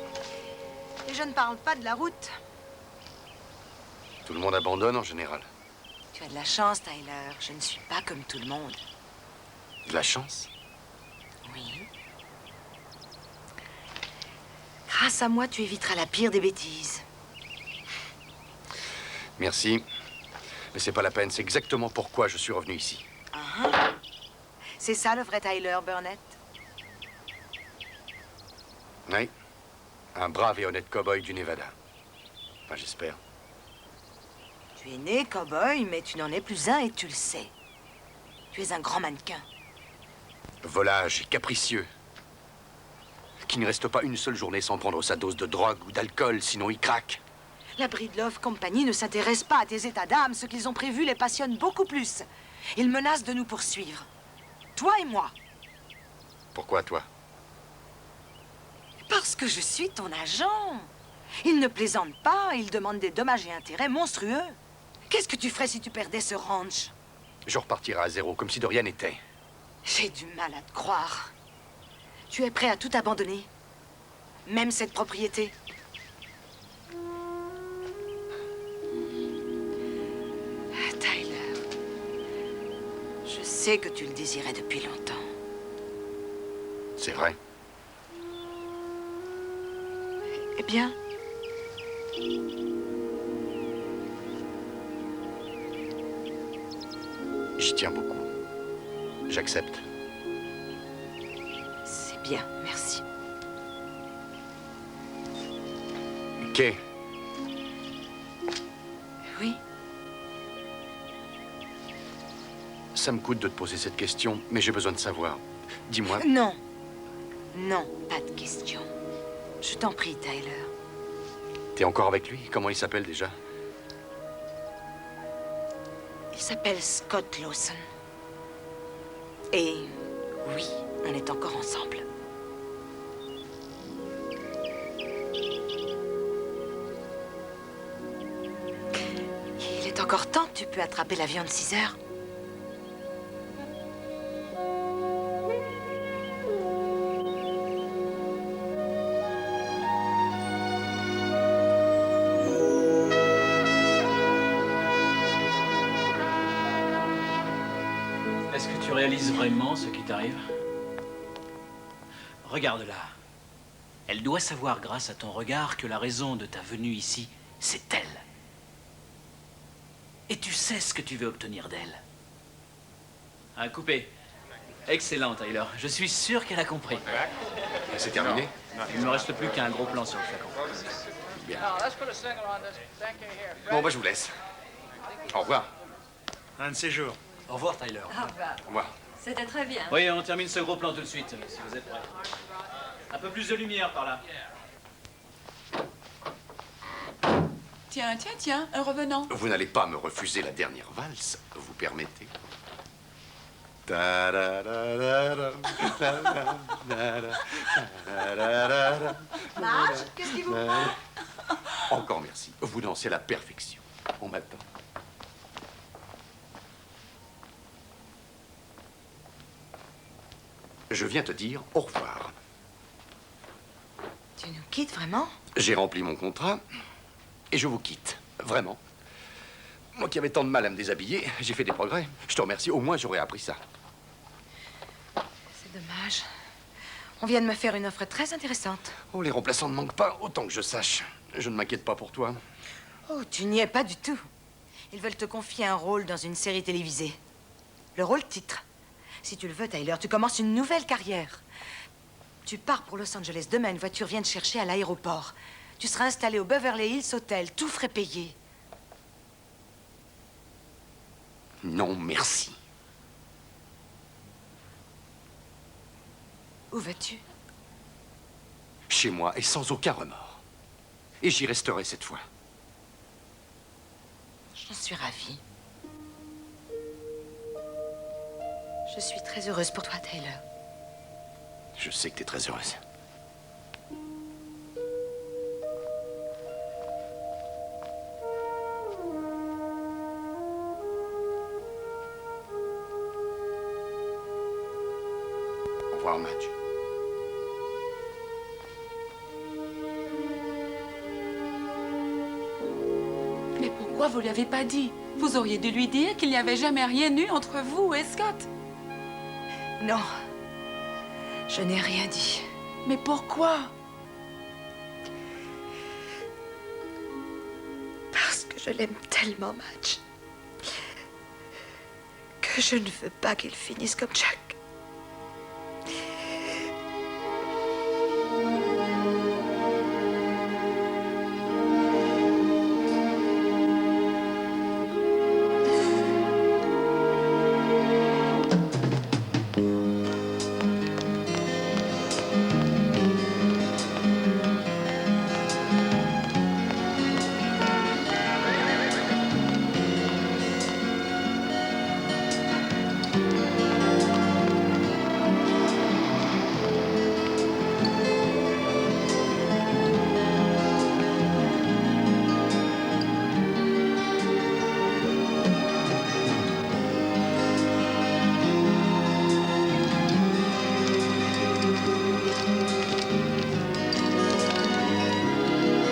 Et je ne parle pas de la route. Tout le monde abandonne en général. Tu as de la chance, Tyler. Je ne suis pas comme tout le monde. De la chance? Oui. Grâce à moi, tu éviteras la pire des bêtises. Merci. Mais c'est pas la peine. C'est exactement pourquoi je suis revenu ici. C'est ça le vrai Tyler Burnett? Oui. Un brave et honnête cow-boy du Nevada. Enfin, j'espère. Tu es né cow-boy, mais tu n'en es plus un et tu le sais. Tu es un grand mannequin. Volage et capricieux. Qui ne reste pas une seule journée sans prendre sa dose de drogue ou d'alcool, sinon il craque. La Breedlove Company ne s'intéresse pas à tes états d'âme. Ce qu'ils ont prévu les passionne beaucoup plus. Ils menacent de nous poursuivre. Toi et moi. Pourquoi, toi? Parce que je suis ton agent. Ils ne plaisantent pas, ils demandent des dommages et intérêts monstrueux. Qu'est-ce que tu ferais si tu perdais ce ranch? Je repartirai à zéro, comme si de rien n'était. J'ai du mal à te croire. Tu es prêt à tout abandonner? Même cette propriété? Tyler, je sais que tu le désirais depuis longtemps. C'est vrai. Eh bien, j'y tiens beaucoup. J'accepte. C'est bien, merci. Kay. Oui? Ça me coûte de te poser cette question, mais j'ai besoin de savoir. Dis-moi. Non. Non, pas de question. Je t'en prie, Tyler. T'es encore avec lui? Comment il s'appelle déjà? Il s'appelle Scott Lawson. Et oui, on est encore ensemble. Il est encore temps, tu peux attraper l'avion de 6 heures. Est-ce que tu réalises vraiment ce qui t'arrive? Regarde-la. Elle doit savoir, grâce à ton regard, que la raison de ta venue ici, c'est elle. Et tu sais ce que tu veux obtenir d'elle. Un coupé. Excellent, Tyler. Je suis sûr qu'elle a compris. C'est terminé? Il ne me reste plus qu'un gros plan sur le flacon. Bien. Bon, bah, je vous laisse. Au revoir. Un de ces jours. Au revoir, Tyler. Au revoir. C'était très bien. Oui, on termine ce gros plan tout de suite, si vous êtes prêts. Un peu plus de lumière par là. Tiens, tiens, tiens, un revenant. Vous n'allez pas me refuser la dernière valse, vous permettez? Marge, qu'est-ce qui vous prend? Encore merci. Vous dansez à la perfection. On m'attend. Je viens te dire au revoir. Tu nous quittes vraiment? J'ai rempli mon contrat et je vous quitte. Vraiment. Moi qui avais tant de mal à me déshabiller, j'ai fait des progrès. Je te remercie. Au moins, j'aurais appris ça. C'est dommage. On vient de me faire une offre très intéressante. Oh, les remplaçants ne manquent pas, autant que je sache. Je ne m'inquiète pas pour toi. Oh, tu n'y es pas du tout. Ils veulent te confier un rôle dans une série télévisée. Le rôle titre. Si tu le veux, Tyler, tu commences une nouvelle carrière. Tu pars pour Los Angeles demain, une voiture vient te chercher à l'aéroport. Tu seras installé au Beverly Hills Hotel, tout frais payé. Non, merci. Où vas-tu? Chez moi et sans aucun remords. Et j'y resterai cette fois. Je suis ravie. Je suis très heureuse pour toi, Taylor. Je sais que t'es très heureuse. Au revoir, Madge. Mais pourquoi vous lui avez pas dit? Vous auriez dû lui dire qu'il n'y avait jamais rien eu entre vous et Scott. Non. Je n'ai rien dit. Mais pourquoi? Parce que je l'aime tellement, Madge, que je ne veux pas qu'il finisse comme Chuck.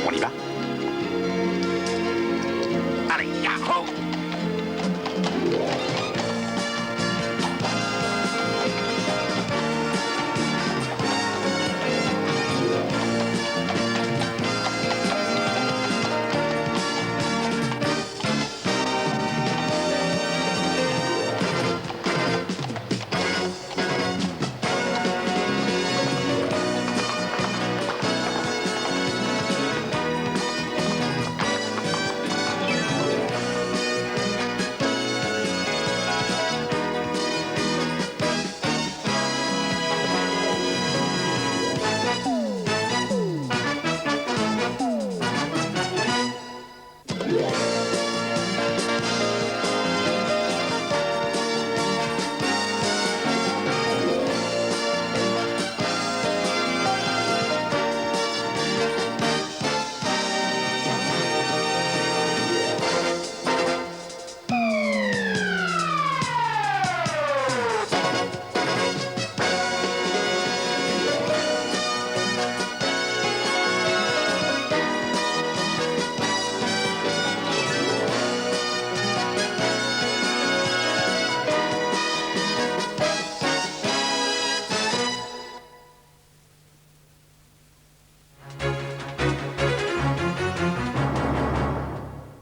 On y va? Allez, yahoo!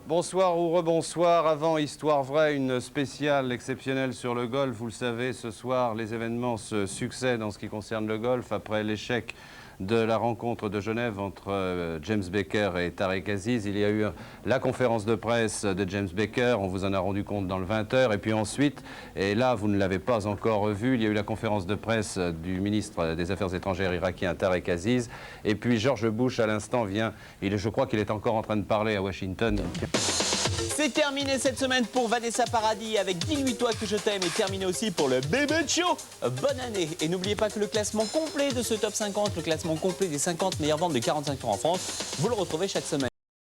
Bonsoir ou rebonsoir. Avant Histoire vraie, une spéciale exceptionnelle sur le golf. Vous le savez, ce soir, les événements se succèdent en ce qui concerne le golf. Après l'échec de la rencontre de Genève entre James Baker et Tarek Aziz, il y a eu la conférence de presse de James Baker. On vous en a rendu compte dans le 20h. Et puis ensuite, et là, vous ne l'avez pas encore vu, il y a eu la conférence de presse du ministre des Affaires étrangères irakien Tarek Aziz. Et puis George Bush, à l'instant, vient. Je crois qu'il est encore en train de parler à Washington. C'est terminé cette semaine pour Vanessa Paradis avec Dis-lui-toi que je t'aime et terminé aussi pour le Bébé Show. Bonne année et n'oubliez pas que le classement complet de ce top 50, le classement complet des 50 meilleures ventes de 45 tours en France, vous le retrouvez chaque semaine.